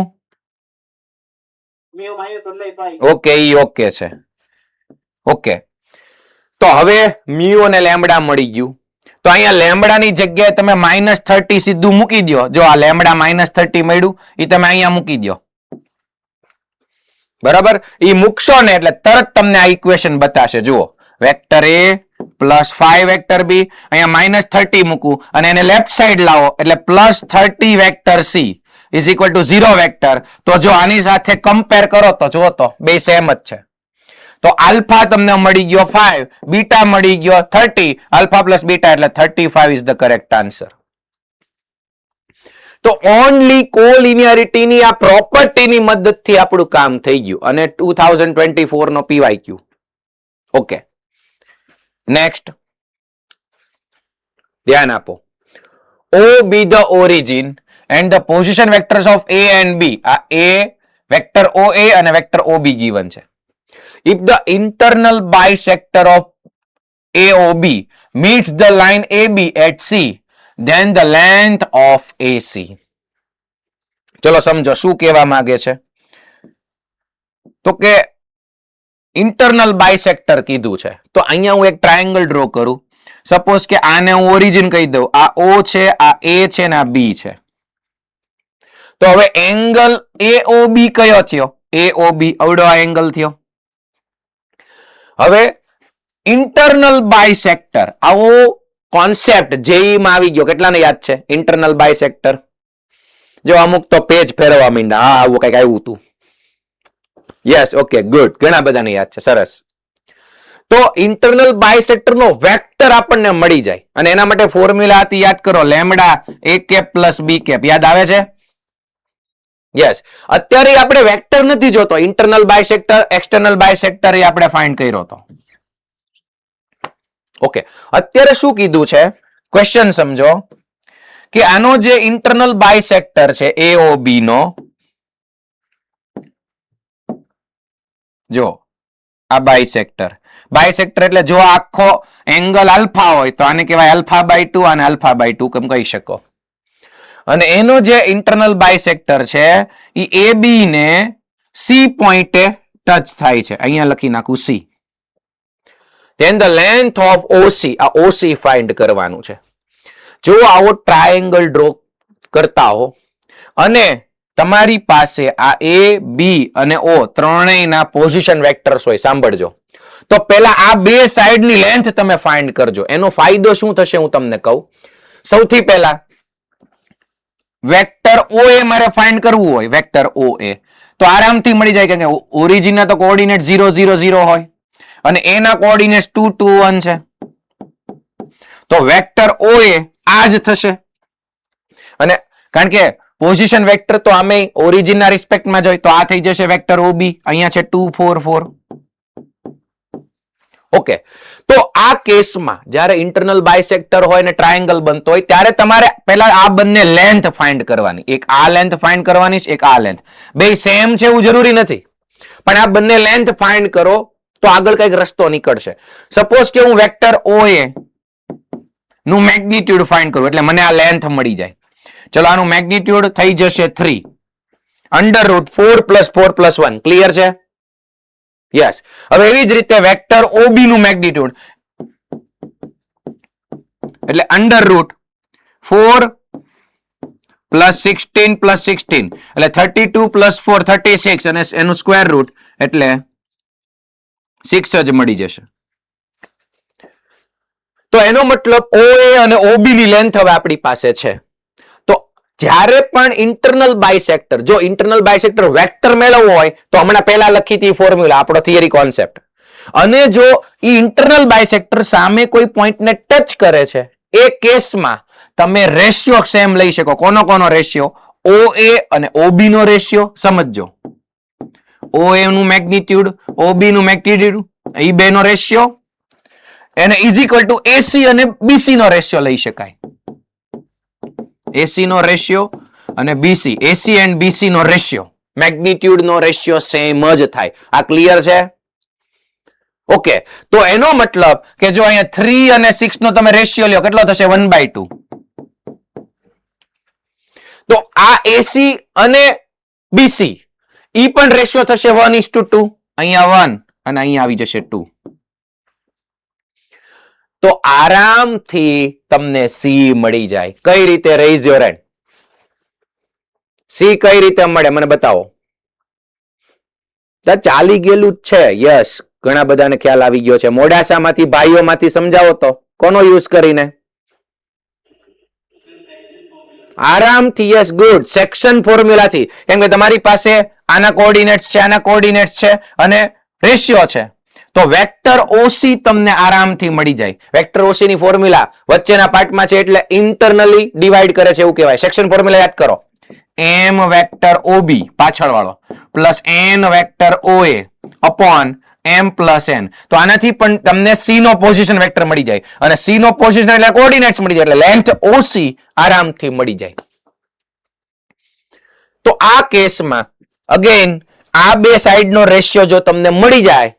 ઓકે, ઈ ઓકે છે. ઓકે, તો હવે મ્યુ અને લેમ્બડા મળી ગયું. તો અહીંયા લેમ્બડાની જગ્યાએ તમે -30 સીધું મૂકી દો. જો આ લેમ્બડા -30 મળ્યું એ તમે અહીંયા મૂકી દો. બરાબર, એ મૂકશો ને એટલે તરત તમને આ ઇક્વેશન બતાશે. જુઓ, વેક્ટર એ પ્લસ 5 વેક્ટર બી, અહીંયા -30 મૂકું અને એને લેફ્ટ સાઈડ લાવો એટલે +30 vector she is equal to 0 vector. તો જો આની સાથે કમ્પેર કરો તો જુઓ તો બે સેમ જ છે. તો આલ્ફા તમને મળી ગયો 5, બીટા મળી ગયો 30, આલ્ફા પ્લસ બીટા એટલે 35 ઇઝ ધ કરેક્ટ આન્સર. તો ઓનલી કોલિનિયરિટીની આ પ્રોપર્ટીની મદદથી આપણું કામ થઈ ગયું અને 2024 નો PYQ. ઓકે, નેક્સ્ટ ધ્યાન આપો. O be the origin and the position vectors of A and B. આ A વેક્ટર OA અને વેક્ટર OB given છે. If the internal bisector of AOB meets the line AB at C, then the length of AC. ચલો સમજો શું કહેવા માંગે છે. તો કે ઇન્ટરનલ બાયસેક્ટર કીધું છે. તો અહીંયા હું એક ટ્રાયેંગલ ડ્રો કરું. સપોઝ કે આને હું ઓરિજિન કહી દઉં. આ O છે, આ A છે ને આ B છે. તો હવે એંગલ AOB કયો થયો? AOB અવડો આ એંગલ થયો. હવે ઇન્ટરનલ બાયસેક્ટર આવો કોન્સેપ્ટ જેઈ માં આવી ગયો. કેટલાને યાદ છે ઇન્ટરનલ બાયસેક્ટર? જો અમુક તો પેજ ફેરવા માંડ્યા. હા, આવું કઈક આવ્યું હતું. Yes, okay, good. ઘણા બધાને યાદ છે. સરસ. તો ઇન્ટરનલ બાયસેક્ટર નો વેક્ટર આપણને મળી જાય અને એના માટે ફોર્મ્યુલા હતી, યાદ કરો, lambda A cap plus B cap. યાદ આવે છે? યસ. અત્યારે આપણે વેક્ટર નથી જોતો. ઇન્ટરનલ બાયસેક્ટર, એક્સટર્નલ બાયસેક્ટર એ આપણે ફાઇન્ડ કર્યો હતો. ઓકે, અત્યારે શું કીધું છે? ક્વેશ્ચન સમજો કે આનો જે ઇન્ટરનલ બાયસેક્ટર છે AOB નો, જો આ બાયસેક્ટર એટલે જો આખો એંગલ આલ્ફા હોય તો આને કહેવાય α/2 અને α/2 કેમ કહી શકો. અને એનો જે ઇન્ટરનલ બાયસેક્ટર છે એ AB ને C પોઈન્ટે ટચ થાય છે. અહીંયા લખી નાખું C. then the length of OC, આ OC ફાઇન્ડ કરવાનું છે. જો આવો ટ્રાયેંગલ ડ્રો કરતા હો અને તમારી પાસે આ A, B અને O ત્રણેયના પોઝિશન વેક્ટર્સ હોય, સાંભળજો. તો પહેલા આ બે સાઈડની લેન્થ તમે ફાઇન્ડ કરજો. એનો ફાયદો શું થશે હું તમને કહું. સૌથી પહેલા વેક્ટર OA મારે ફાઇન્ડ કરવું હોય, વેક્ટર OA તો આરામથી મળી જાય કે ઓરિજિન ના તો કોઓર્ડિનેટ 0 0 0 હોય અને A ના કોઓર્ડિનેટ 2 2 1 છે. તો વેક્ટર OA આ જ થશે. અને કારણ કે પોઝિશન વેક્ટર તો આમે ઓરિજિન ના રિસ્પેક્ટમાં જ હોય તો આ થઈ જશે વેક્ટર OB. અહીંયા છે 2 4 4. ઓકે, તો આ કેસમાં જ્યારે ઇન્ટરનલ બાયસેક્ટર હોય ને ટ્રાયેંગલ બનતો હોય ત્યારે તમારે પહેલા આ બંને લેન્થ ફાઇન્ડ કરવાની. એક આ લેન્થ ફાઇન્ડ કરવાની છે, એક આ લેન્થ. બે સેમ છે એવું જરૂરી નથી, પણ આ બંને લેન્થ ફાઇન્ડ કરો તો આગળ કઈક રસ્તો નીકળશે. સપોઝ કે હું વેક્ટર OA નું મેગ્નિટ્યુડ ફાઇન્ડ કરું એટલે મને આ લેન્થ મળી જાય. ચલો આનું મેગ્નિટ્યુડ થઈ જશે 3 √4 + 4 + 1. ક્લિયર છે? યસ. હવે એવી જ રીતે વેક્ટર OB નું મેગ્નિટ્યુડ એટલે √4 + 16 + 16 એટલે 32 + 4 36 અને એનું સ્ક્વેર રૂટ એટલે 6 જ મળી જશે. તો એનો મતલબ OA અને OB ની લેન્થ હવે આપણી પાસે છે. તો જ્યારે પણ ઇન્ટરનલ બાયસેક્ટર, જો ઇન્ટરનલ બાયસેક્ટર વેક્ટર મેળવવો હોય તો હમણાં પહેલા લખી હતી ફોર્મ્યુલા, આપણો થિયરી કોન્સેપ્ટ. અને જો ઈ ઇન્ટરનલ બાયસેક્ટર સામે કોઈ પોઈન્ટને ટચ કરે છે એ કેસમાં તમે રેશિયો સેમ લઈ શકો. કોનો રેશિયો? OA અને OB નો રેશિયો. સમજજો, OA નું મેગ્નિટ્યુડ, OB નું મેગ્નિટ્યુડ, એ બે નો રેશિયો એને ઇઝ ઇક્વલ ટુ AC અને BC નો રેશિયો લઈ શકાય. AC નો રેશિયો અને BC, AC એન્ડ BC નો રેશિયો, મેગ્નિટ્યુડ નો રેશિયો સેમ જ થાય. આ ક્લિયર છે? ઓકે, તો એનો મતલબ કે જો અહીંયા 3 અને 6 નો તમે રેશિયો લ્યો, કેટલો થશે? 1/2. તો આ AC અને BC ઈ પણ રેશિયો થશે 1:2. અહીંયા 1 અને અહીંયા આવી જશે 2. તો આરામથી તમને સી મળી જાય. કઈ રીતે? Raise your hand. સી કઈ રીતે મળે મને બતાવો. ચાલી ગયેલું જ છે. યસ, ઘણા બધાને ખ્યાલ આવી ગયો છે. મોડાસામાંથી ભાઈઓમાંથી સમજાવો તો કોનો યુઝ કરીને? આરામથી. Yes, good. સેક્શન ફોર્મ્યુલાથી. કેમ કે તમારી પાસે આના કોઓર્ડિનેટ્સ છે, આના કોઓર્ડિનેટ્સ છે અને રેશિયો છે. તો વેક્ટર ઓસી તમને આરામથી મળી જાય. વેક્ટર ઓસી ની ફોર્મ્યુલા વચ્ચેના પાર્ટમાં છે એટલે ઇન્ટરનલી ડિવાઈડ કરે છે એવું કહેવાય. સેક્શન ફોર્મ્યુલા યાદ કરો. એમ વેક્ટર ઓબી પાછળ વાળો પ્લસ એન વેક્ટર ઓએ અપોન એમ પ્લસ એન. તો આનાથી પણ તમને સી નો પોઝિશન વેક્ટર મળી જાય અને સી નો પોઝિશન એટલે કોઓર્ડિનેટ્સ મળી જાય એટલે લેન્થ ઓસી આરામથી મળી જાય. તો આ કેસમાં અગેન આ બે સાઈડ નો રેશિયો જો તમને મળી જાય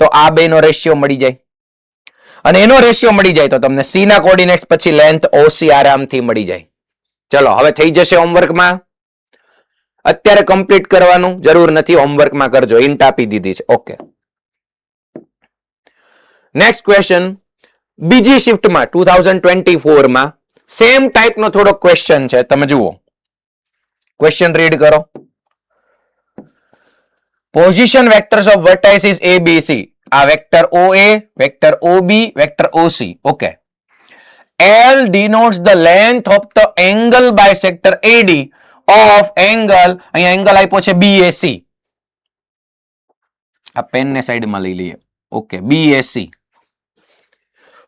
તો આ બે નો રેશિયો મળી જાય અને એનો રેશિયો મળી જાય તો તમને સી ના કોઓર્ડિનેટ્સ પછી લેન્થ ઓસી આરામથી મળી જાય. ચલો હવે થઈ જશે હોમવર્કમાં. અત્યારે કમ્પ્લીટ કરવાનું જરૂર નથી, હોમવર્કમાં કરજો. હિન્ટ આપી દીધી છે. Okay, next question. બીજી શિફ્ટમાં 2024 માં સેમ ટાઈપનો થોડો ક્વેશ્ચન છે. તમે જુઓ, ક્વેશ્ચન રીડ કરો. Position vectors of vertices A, B, C. આ vector OA, vector OB, vector OC. Okay. L denotes the length of the angle bisector AD of angle, અહીંયા angle આપ્યો છે BAC. આ પેન ને સાઈડમાં લઈ લઈએ. Okay, BAC.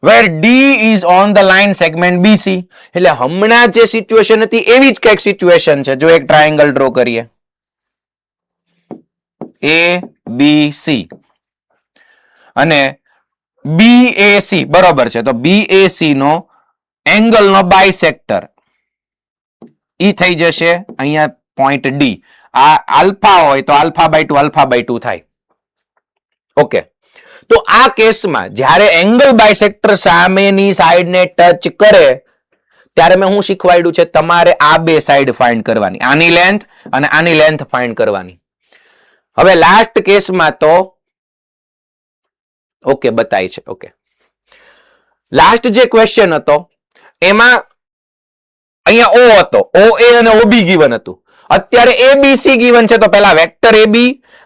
Where D is on the line segment BC. એટલે હમણાં જે સિચ્યુએશન હતી એવી જ કંઈક સિચ્યુએશન છે. જો એક ટ્રાયેંગલ ડ્રો કરીએ ABC અને BAC બરોબર છે. તો BAC નો એંગલ નો બાયસેક્ટર ઈ થઈ જશે અહીંયા પોઈન્ટ ડી. આ આલ્ફા હોય તો આલ્ફા બાય ટુ થાય. ઓકે, તો આ કેસમાં જ્યારે એંગલ બાયસેક્ટર સામેની સાઈડને ટચ કરે ત્યારે મેં હું શીખવાડ્યું છે તમારે આ બે સાઈડ ફાઇન્ડ કરવાની, આની લેન્થ અને આની લેન્થ ફાઇન્ડ કરવાની. હવે લાસ્ટ કેસમાં તો ઓકે બતાય છે. ઓકે, લાસ્ટ જે ક્વેશ્ચન હતો એમાં અહીંયા ઓ હતો, OA અને OB ગિવન હતું. અત્યારે ABC ગિવન છે તો પહેલા વેક્ટર AB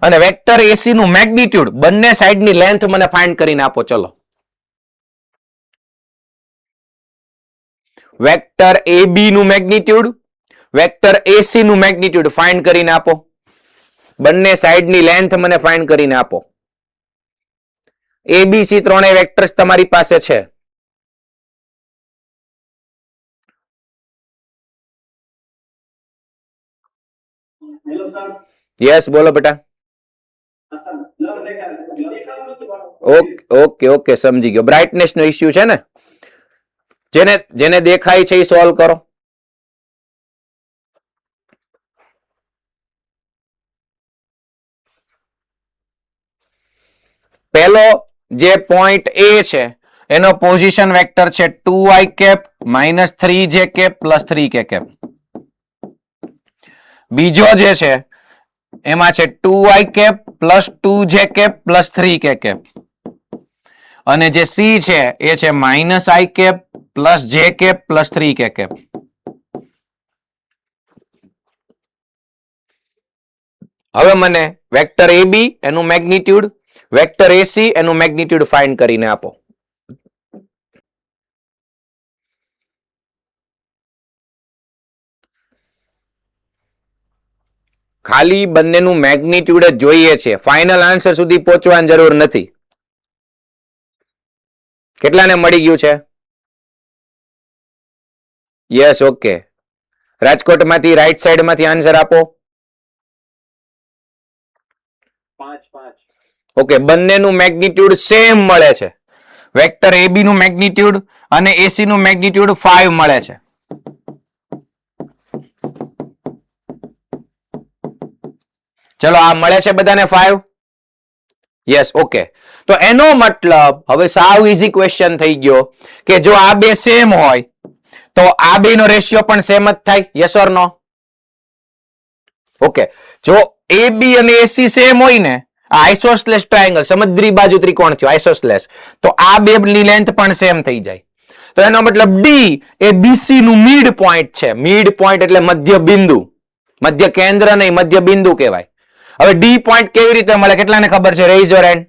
અને વેક્ટર AC નું મેગ્નીટ્યુડ બંને સાઈડની લેન્થ મને ફાઇન્ડ કરીને આપો. ચલો, વેક્ટર AB નું મેગ્નીટ્યુડ, વેક્ટર AC નું મેગ્નીટ્યુડ ફાઇન્ડ કરીને આપો. બંને સાઈડની લેન્થ મને ફાઇન્ડ કરીને આપો. ABC ત્રણેય વેક્ટર્સ તમારી પાસે છે. યસ, બોલો બેટા. ઓકે ઓકે, સમજી ગયો. બ્રાઇટનેસ નો ઇશ્યુ છે ને, જેને દેખાય છે એ સોલ્વ કરો. પહેલો જે પોઈન્ટ A છે એનો પોઝિશન વેક્ટર છે 2i cap minus 3j cap plus 3k cap. બીજો જે છે એમાં છે 2i cap plus 2j cap plus 3k cap અને જે C છે એ છે minus i cap plus j cap plus 3k cap. હવે મને વેક્ટર AB એનું મેગ્નીટ્યુડ, વેક્ટર AC એનું મેગ્નીટ્યુડ ફાઇન્ડ કરીને આપો. ખાલી બંનેનું મેગ્નીટ્યુડ જ જોઈએ છે, ફાઇનલ આન્સર સુધી પહોંચવાની જરૂર નથી. કેટલાને મળી ગયું છે? Yes, okay. રાજકોટમાંથી રાઈટ સાઈડમાંથી આન્સર આપો. 5. ઓકે, બંનેનું મેગ્નીટ્યુડ સેમ મળે છે. વેક્ટર AB નું મેગ્નીટ્યુડ અને AC નું મેગ્નીટ્યુડ 5 મળે છે. ચલો, આ મળે છે બધાને 5? Yes, okay. તો એનો મતલબ હવે સાવ ઈઝી ક્વેશ્ચન થઈ ગયો કે જો આ બે સેમ હોય તો આ બે નો રેશિયો પણ સેમ જ થાય. Yes or no? ઓકે, જો AB અને AC સેમ હોય ને આઇસોસેલેસ ટ્રાયેંગલ, સમદ્રી બાજુ ત્રિકોણ થયો આઇસોસેલેસ, તો આ બે ની લેન્થ પણ સેમ થઈ જાય. તો એનો મતલબ ડી એ બીસી નું મિડ પોઈન્ટ છે. મિડ પોઈન્ટ એટલે મધ્ય બિંદુ, મધ્ય કેન્દ્ર નહીં, મધ્ય બિંદુ કહેવાય. હવે ડી પોઈન્ટ કેવી રીતે મળે, કેટલાને ખબર છે? Raise your hand.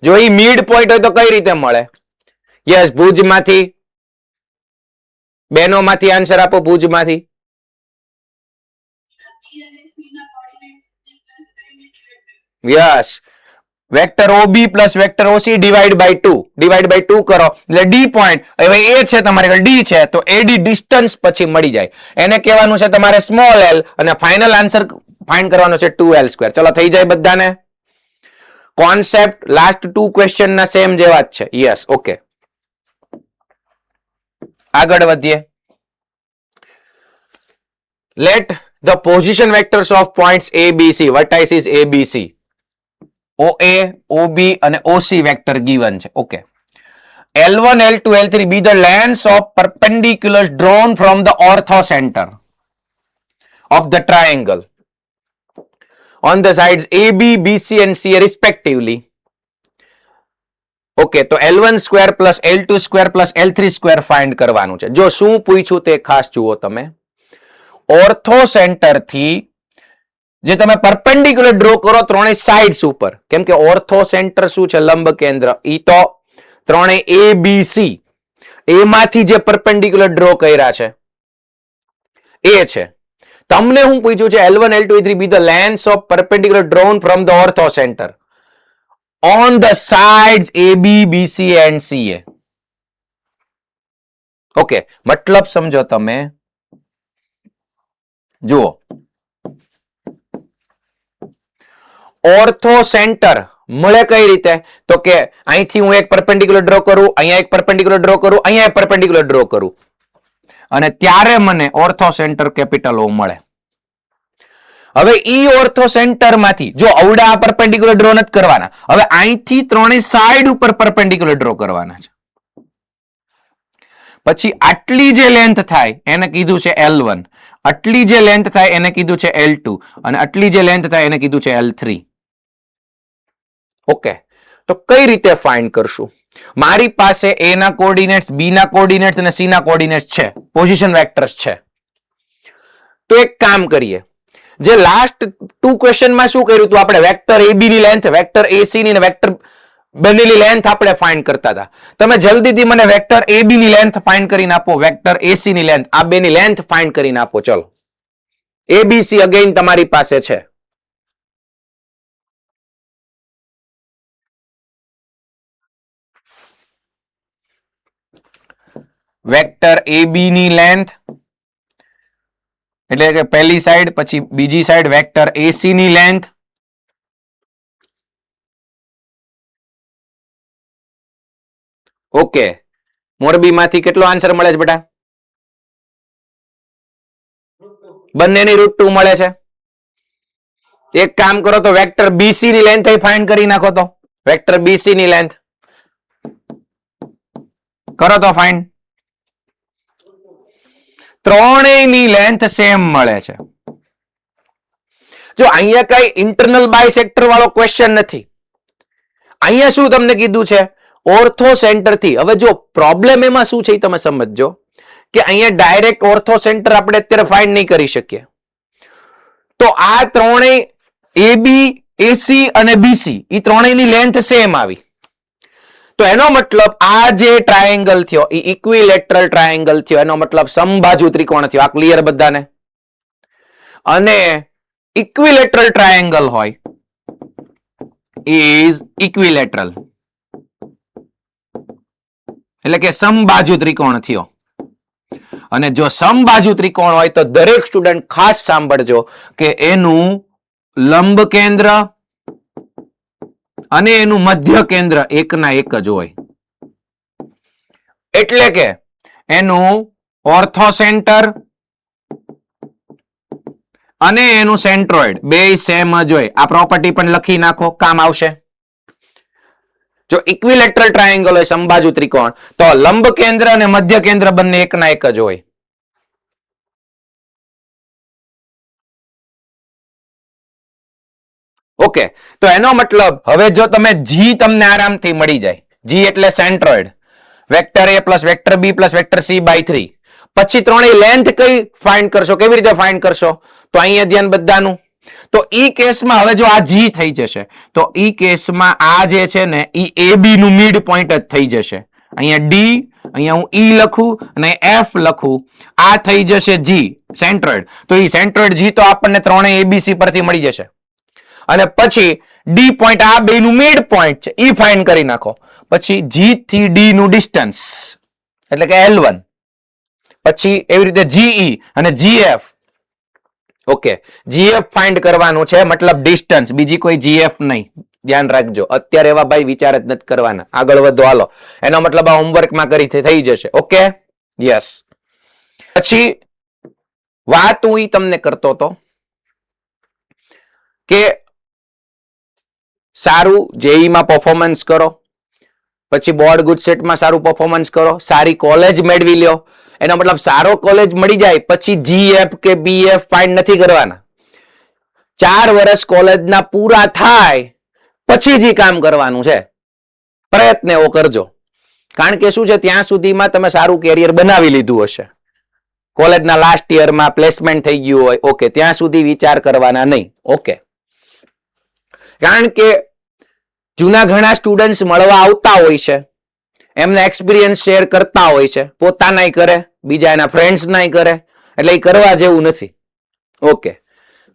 જો એ મિડ પોઈન્ટ હોય તો કઈ રીતે મળે? યસ, ભુજમાંથી. બેનોમાંથી આન્સર આપો, ભુજમાંથી. Yes, vector OB plus vector OC divide by 2, divide by 2 કરો એટલે ડી પોઈન્ટ. હવે એ છે તમારે ડી છે તો એડી ડિસ્ટન્સ પછી મળી જાય. એને કહેવાનું છે તમારે સ્મોલ એલ અને ફાઇનલ આન્સર ફાઇન્ડ કરવાનો છે 2l². ચલો થઈ જાય બધાને. કોન્સેપ્ટ લાસ્ટ 2 ક્વેશ્ચન ના સેમ જેવા જ છે. યસ, ઓકે, આગળ વધીએ. Late the position vectors of points ABC, વર્ટાઇસિસ ABC, OA, OB અને OC વેક્ટર ગિવન છે. Okay, L1, L2, L3 be the lengths of perpendiculars drawn from the orthocenter of the triangle on the sides AB, BC and CA respectively. Okay, તો L1 square plus L2 square plus L3 square find કરવાનું છે. જો શું પૂછ્યું તે ખાસ જુઓ તમે. ઓર્થો સેન્ટર થી જે તમે પરપેન્ડિક્યુલર ડ્રો કરો ત્રણેય સાઇડ્સ ઉપર, કેમ કે ઓર્થો સેન્ટર શું છે? લંબ કેન્દ્ર. ઈ તો ત્રણેય ABC એમાંથી જે પરપેન્ડિક્યુલર ડ્રો કર્યા છે એ છે. તમને હું પૂછ્યું છે L1, L2, L3 be the lengths of perpendicular drawn from the ortho center on the sides AB, BC and CA. Okay, મતલબ સમજો તમે. જુઓ, ઓર્થો સેન્ટર મળે કઈ રીતે? તો કે અહીંથી હું એક પરપેન્ડિક્યુલર ડ્રો કરું, અહીંયા એક પરપેન્ડિક્યુલર ડ્રો કરું, અહીંયા એક પરપેન્ડિક્યુલર ડ્રો કરું અને ત્યારે મને ઓર્થો સેન્ટર કેપિટલ O મળે. હવે ઈ ઓર્થો સેન્ટર માંથી જો અવડા પરપેન્ડિક્યુલર ડ્રો નથી કરવાના, હવે અહીંથી ત્રણેય સાઈડ ઉપર પરપેન્ડિક્યુલર ડ્રો કરવાના છે. પછી આટલી જે લેન્થ થાય એને કીધું છે L1, આટલી જે લેન્થ થાય એને કીધું છે L2 અને આટલી જે લેન્થ થાય એને કીધું છે L3. ઓકે, તો કઈ રીતે ફાઇન્ડ કરશું? મારી પાસે A ના કોઓર્ડિનેટ્સ, B ના કોઓર્ડિનેટ્સ અને C ના કોઓર્ડિનેટ્સ છે, પોઝિશન વેક્ટર્સ છે. તો એક કામ કરીએ, જે લાસ્ટ 2 ક્વેશ્ચનમાં શું કર્યું હતું આપણે? વેક્ટર AB ની લેન્થ, વેક્ટર AC ની અને વેક્ટર બંનેની લેન્થ આપણે ફાઇન્ડ કરતા હતા. તમે જલ્દીથી મને વેક્ટર AB ની લેન્થ ફાઇન્ડ કરીને આપો, વેક્ટર AC ની લેન્થ, આ બેની લેન્થ ફાઇન્ડ કરીને આપો. ચલો, ABC અગેન તમારી પાસે છે. વેક્ટર AB ની લેન્થ એટલે કે પહેલી સાઈડ, પછી બીજી સાઈડ વેક્ટર AC ની લેન્થ, ઓકે. મોરબી માંથી કેટલો આન્સર મળે છે બેટા? બંનેની √2 મળે છે. એક કામ કરો તો વેક્ટર BC ની લેન્થ ફાઇન્ડ કરી નાખો. તો વેક્ટર BC ની લેન્થ કરો તો ફાઇન્ડ. ત્રણેયની લેન્થ સેમ મળે છે. જો અહીંયા કઈ ઇન્ટરનલ બાયસેક્ટર વાળો ક્વેશ્ચન નથી. અહીંયા શું તમને કીધું છે? ઓર્થો સેન્ટર થી. હવે જો પ્રોબ્લેમ એમાં શું છે તમે સમજજો કે અહીંયા ડાયરેક્ટ ઓર્થો સેન્ટર આપણે અત્યારે ફાઇન્ડ નહીં કરી શકીએ. તો આ ત્રણેય AB, AC અને BC એ ત્રણેયની લેન્થ સેમ આવી. તો એનો મતલબ આ જે ટ્રાયેંગલ થયો એ ઇક્વિલેટરલ ટ્રાયેંગલ થયો. એનો મતલબ સમબાજુ ત્રિકોણ થયો. આ ક્લિયર બધાને? અને ઇક્વિલેટરલ ટ્રાયેંગલ હોય ઇઝ ઇક્વિલેટરલ એટલે કે સમબાજુ ત્રિકોણ થયો. અને જો સમબાજુ ત્રિકોણ હોય તો દરેક સ્ટુડન્ટ ખાસ સાંભળજો કે એનું લંબ કેન્દ્ર અને એનું મધ્ય કેન્દ્ર એકના એક જ હોય. એટલે કે એનું ઓર્થો સેન્ટર અને એનું સેન્ટ્રોઇડ બે સેમ જ હોય. આ પ્રોપર્ટી પણ લખી નાખો, કામ આવશે. જો ઇક્વિલેટરલ ટ્રાયેંગલ હોય, સમબાજુ ત્રિકોણ, તો લંબ કેન્દ્ર અને મધ્ય કેન્દ્ર બંને એકના એક જ હોય. ઓકે, તો એનો મતલબ હવે જો તમે જી તમને આરામથી મળી જાય, જી એટલે centroid, vector A plus vector B plus vector C by 3, પછી ત્રણેય લેન્થ કઈ ફાઇન્ડ કરશો, કેવી રીતે ફાઇન્ડ કરશો? તો અહીંયા ધ્યાન બધાનું. તો ઈ કેસમાં હવે જો આ જી થઈ જશે, તો ઈ કેસમાં આ જે છે ને ઈ એ બી નું મિડ પોઈન્ટ જ થઈ જશે. અહીંયા ડી, અહીંયા હું ઈ લખું અને એફ લખું, આ થઈ જશે જી સેન્ટ્રોઇડ. તો ઈ સેન્ટ્રોઇડ જી તો આપણને ત્રણેય એબીસી પરથી મળી જશે. અને પછી ડી પોઈન્ટ આ બે નું મિડ પોઈન્ટ છે ઈ ફાઇન્ડ કરી નાખો. પછી જી થી ડી નું ડિસ્ટન્સ એટલે કે L1, પછી એવી રીતે જીઈ અને જીએફ. ઓકે, જીએફ ફાઇન્ડ કરવાનું છે, મતલબ ડિસ્ટન્સ, બીજી કોઈ જીએફ નહીં, ધ્યાન રાખજો. અત્યારે એવા ભાઈ વિચાર જ નથી કરવાના, આગળ વધો હાલો. એનો મતલબ આ હોમવર્કમાં કરી થઈ જશે. Okay, yes. પછી વાત હું ઈ તમને કરતો હતો કે સારું જેઈમાં પરફોર્મન્સ કરો, પછી બોર્ડ ગુજસેટમાં સારું પરફોર્મન્સ કરો, સારી કોલેજ મેળવી લ્યો. એનો મતલબ સારો કોલેજ મળી જાય પછી જીએફ કે બીએફ ફાઇન્ડ નથી કરવાના. 4 વર્ષ કોલેજના પૂરા થાય પછી જ કામ કરવાનું છે. પ્રયત્ન એવો કરજો, કારણ કે શું છે ત્યાં સુધીમાં તમે સારું કેરિયર બનાવી લીધું હશે, કોલેજના લાસ્ટ યરમાં પ્લેસમેન્ટ થઈ ગયું હોય. ઓકે, ત્યાં સુધી વિચાર કરવાના નહીં. ઓકે, કારણ કે જૂના ઘણા સ્ટુડન્ટ્સ મળવા આવતા હોય છે, એમના એક્સપિરિયન્સ શેર કરતા હોય છે, પોતાનાય કરે, બીજા એના ફ્રેન્ડ્સ નાય કરે, એટલે એ કરવા જેવું નથી. ઓકે,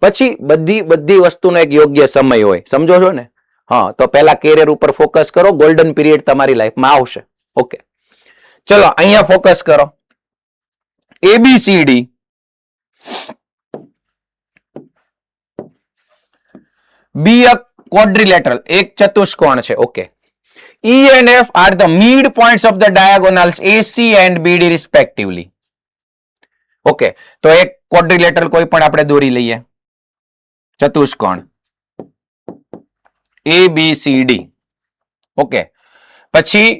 પછી બધી વસ્તુનો એક યોગ્ય સમય હોય, સમજો છો ને? હા, તો પહેલા કેરિયર ઉપર ફોકસ કરો, ગોલ્ડન પીરિયડ તમારી લાઈફમાં આવશે. ઓકે, ચલો અહીંયા ફોકસ કરો. ABCD બી અ quadrilateral, એક ચતુષ્કોણ છે. Okay, E and F are the midpoints of the diagonals AC and BD respectively. Okay, તો એક quadrilateral કોઈ પણ આપણે દોરી લઈએ, ચતુષ્કોણ ABCD. ઓકે, પછી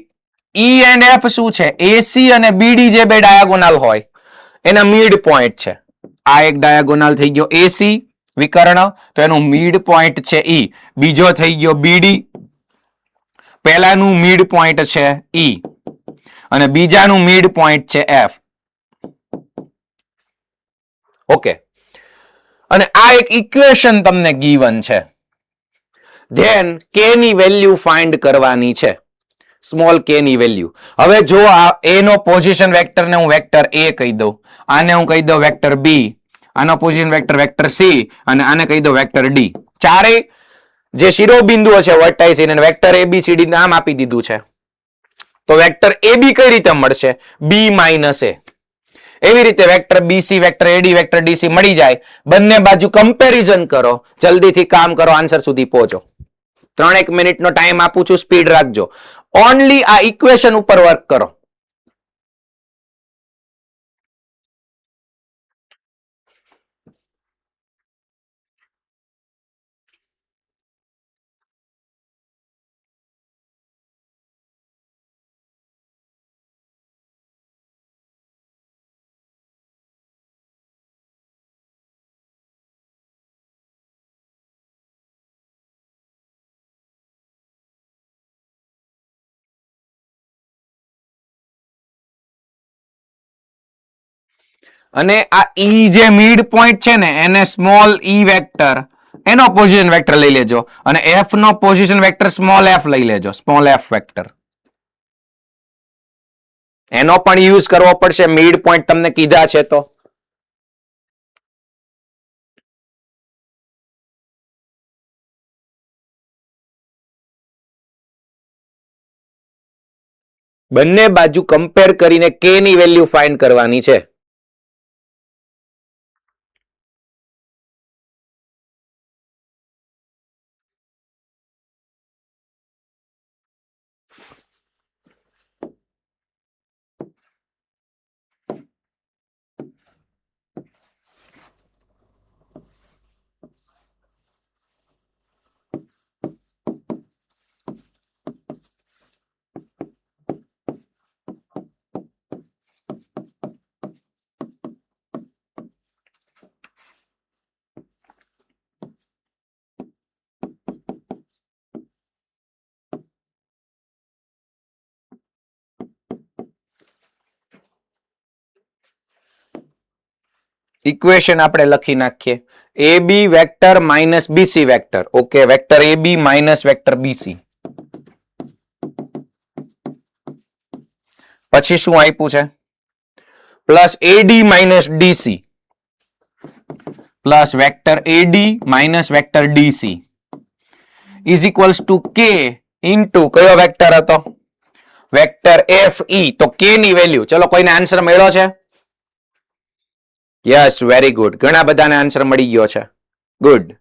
E and F શું છે? AC અને BD જે બે ડાયાગોનલ હોય એના મિડ પોઈન્ટ છે. આ એક ડાયાગોનલ થઈ ગયો AC વિકર્ણ, તો એનું મિડ પોઈન્ટ છે E. બીજો થઈ ગયો BD, પહેલાનું મિડ પોઈન્ટ છે E અને બીજાનું મિડ પોઈન્ટ છે F. ઓકે, અને આ એક ઇક્વેશન તમને ગીવન છે. ધેન k ની વેલ્યુ ફાઇન્ડ કરવાની છે, સ્મોલ k ની વેલ્યુ. હવે જો આ a નો પોઝિશન વેક્ટર ને હું વેક્ટર A કહી દઉં, આને હું કહી દઉં વેક્ટર B, આનો પોઝિશન વેક્ટર વેક્ટર C અને આને કહી દઉં વેક્ટર D. ચારેય જે શિરોબિંદુઓ છે વર્ટાઇસ એને વેક્ટર ABCD નામ આપી દીધું છે. તો વેક્ટર AB કઈ રીતે મળશે? B minus A. એવી રીતે vector BC, vector AD, vector DC મળી જાય. બંને બાજુ કમ્પેરિઝન કરો, જલ્દીથી કામ કરો, આન્સર સુધી પહોંચો. 3 મિનિટનો ટાઈમ આપું છું, સ્પીડ રાખજો. ઓનલી આ ઇક્વેશન ઉપર વર્ક કરો. અને આ ઈ જે મિડ પોઈન્ટ છે ને એને સ્મોલ ઈ વેક્ટર એનો પોઝિશન વેક્ટર લઈ લેજો અને એફ નો પોઝિશન વેક્ટર સ્મોલ એફ લઈ લેજો, સ્મોલ એફ વેક્ટર. એનો પણ યુઝ કરવો પડશે, મિડ પોઈન્ટ તમને કીધા છે તો. બંને બાજુ કમ્પેર કરીને k ની વેલ્યુ ફાઇન્ડ કરવાની છે. ઇક્વેશન આપણે લખી નાખીએ. AB vector minus BC vector. Okay, vector AB minus vector BC. પછી શું આપ્યું છે? Plus AD minus DC plus vector AD minus vector DC is equals to K into કયો વેક્ટર હતો? Vector FE. તો K ની વેલ્યુ, ચલો કોઈને આન્સર મળ્યો છે? Yes, very good. ઘણા બધાને આન્સર મળી ગયો છે. ગુડ.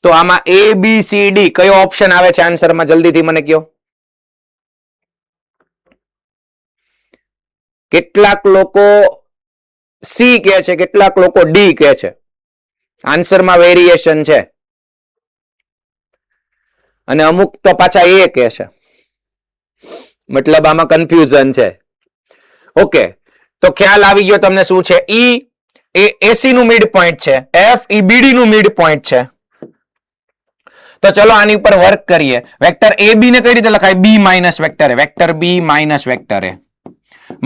તો આમાં ABCD કયો ઓપ્શન આવે છે આન્સરમાં? જલ્દીથી મને કહો. કેટલાક લોકો C કહે છે, કેટલાક લોકો D કહે છે. આન્સરમાં વેરિએશન છે અને અમુક તો પાછા A કહે છે. મતલબ આમાં કન્ફ્યુઝન છે. ઓકે, તો ખ્યાલ આવી ગયો તમને શું છે? E એ AC નું મિડ પોઈન્ટ છે, F એ BD નું મિડ પોઈન્ટ છે. તો ચલો આની ઉપર વર્ક કરીએ. વેક્ટર AB ને કઈ રીતે લખાય? B minus vector A. Vector B minus vector A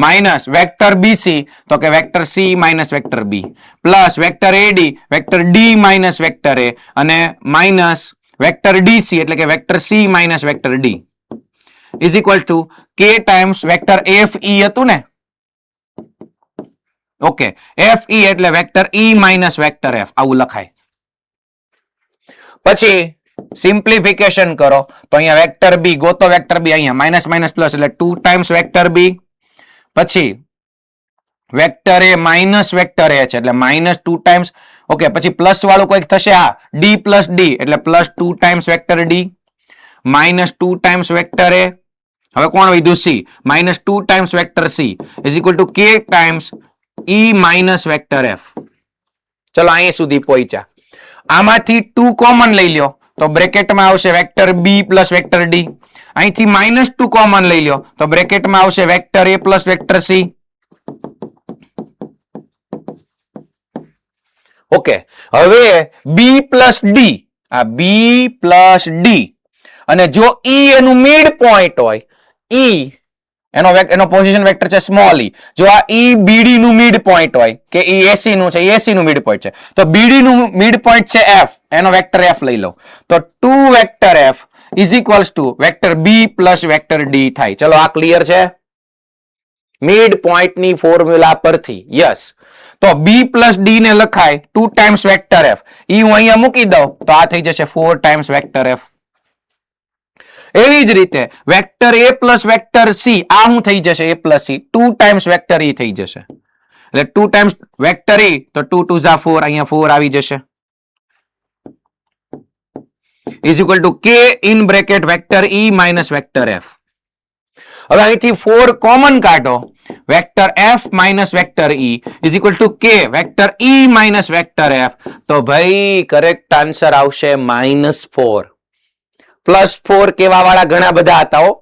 minus vector BC તો કે vector C minus vector B plus vector AD vector D minus vector A અને માઇનસ વેક્ટર DC એટલે કે vector C minus vector D is equal two K times vector FE હતું ને? Okay, FE એટલે vector E minus vector F આવું લખાય. પછી simplification કરો તો અહીંયા વેક્ટર B ગોતો. વેક્ટર B અહીંયા માઇનસ માઇનસ પ્લસ એટલે 2 ટાઈમ્સ વેક્ટર B. પછી vector A minus vector A છે એટલે માઇનસ 2 ટાઈમ્સ. ઓકે, પછી પ્લસ વાળું કોઈક થશે. હા, D પ્લસ D એટલે plus 2 times vector D minus 2 times vector A. હવે કોણ વધ્યું? C minus 2 times vector C is equal two K times E minus vector F. ચલો અહીં સુધી પહોંચ્યા. આમાંથી 2 કોમન લઈ લ્યો તો બ્રેકેટમાં આવશે vector B plus vector D. અહીંથી માઇનસ 2 કોમન લઈ લ્યો તો બ્રેકેટમાં આવશે vector A plus vector C. Okay, હવે B પ્લસ D, આ B પ્લસ D અને જો E એનું મિડ પોઈન્ટ હોય, E એનો પોઝિશન વેક્ટર છે સ્મોલ e. જો આ E BD નું મિડ પોઈન્ટ હોય કે E AC નું છે, AC નું મિડ પોઈન્ટ છે, તો BD નું મિડ પોઈન્ટ છે F, એનો વેક્ટર F લઈ લો તો 2 vector F is equals to vector B plus vector D થાય. ચલો આ ક્લિયર છે મિડ પોઈન્ટ ની ફોર્મ્યુલા પરથી? યસ. તો B પ્લસ D ને લખાય 2 ટાઈમ્સ વેક્ટર F. E હું અહીંયા મૂકી દઉં તો આ થઈ જશે 4 ટાઈમ્સ વેક્ટર F. એવી જ રીતે vector A plus vector C, આ શું થઈ જશે? A plus C 2 times vector E થઈ જશે એટલે 2 ટાઈમ્સ વેક્ટર E તો 2 2 ઝા 4, અહીંયા 4 આવી જશે is equal two K in bracket vector E minus vector F. હવે અહીંથી 4 કોમન કાઢો, vector F minus vector E is equal two K vector E minus vector F. તો ભાઈ કરેક્ટ આન્સર આવશે -4. +4 કેવા વાળા ઘણા બધા હતા હો.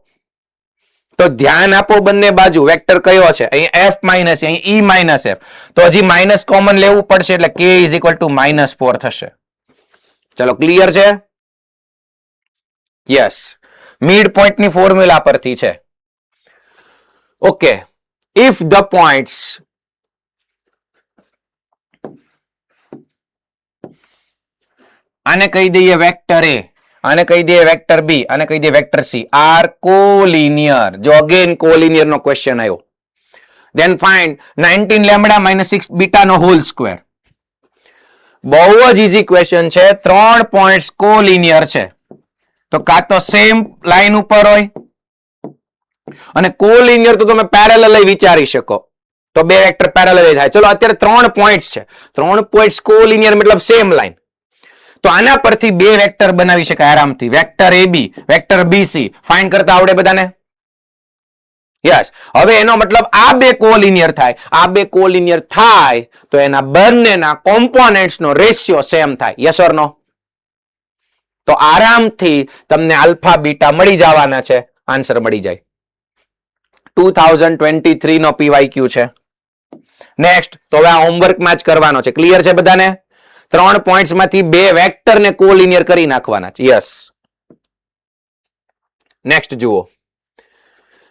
તો ધ્યાન આપો બંને બાજુ. વેક્ટર કયો છે? અહીં F માઇનસ, અહીં E માઇનસ F. તો હજી માઇનસ કોમન લેવું પડશે એટલે K ઇઝ ઇક્વલ ટુ -4 થશે. ચલો ક્લિયર છે? યસ, મિડ પોઈન્ટ ની ફોર્મ્યુલા પરથી છે. ઓકે, ઇફ ધ પોઈન્ટ્સ આને કહી દઈએ વેક્ટર A, આને કહી દઈએ વેક્ટર B, આને કહી દઈએ વેક્ટર C, આર કોલિનિયર. જો અગેન કોલિનિયર નો ક્વેશ્ચન આવ્યો. Then find 19 lambda minus 6 beta નો હોલ સ્ક્વેર. બહુ જ ઈઝી ક્વેશ્ચન છે. 3 પોઈન્ટ્સ કોલિનિયર છે તો કાં તો સેમ લાઈન ઉપર હોય અને કોલિનિયર તો તમે પેરેલલ વિચારી શકો તો બે વેક્ટર પેરેલલ થાય. ચલો અત્યારે 3 પોઈન્ટ્સ છે, 3 પોઈન્ટ્સ કોલિનિયર મતલબ સેમ લાઈન. તો આના પરથી બે વેક્ટર બનાવી શકાય આરામથી. Vector AB, vector BC find કરતા આવડે બધાને? યસ. હવે એનો મતલબ આ બે કોલિનિયર થાય. આ બે કોલિનિયર થાય તો એના બંનેના કોમ્પોનેન્ટ્સ નો રેશિયો સેમ થાય. યસ ઓર નો? તો આરામથી તમને આલ્ફા બીટા મળી જવાના છે. આન્સર મળી જાય. 2023 નો PYQ છે. નેક્સ્ટ તો હવે આ હોમવર્કમાં જ કરવાનો છે. ક્લિયર છે બધાને? 3 પોઈન્ટ્સ માંથી બે વેક્ટર ને કોલિનિયર કરી નાખવાના છે. યસ. નેક્સ્ટ જુઓ.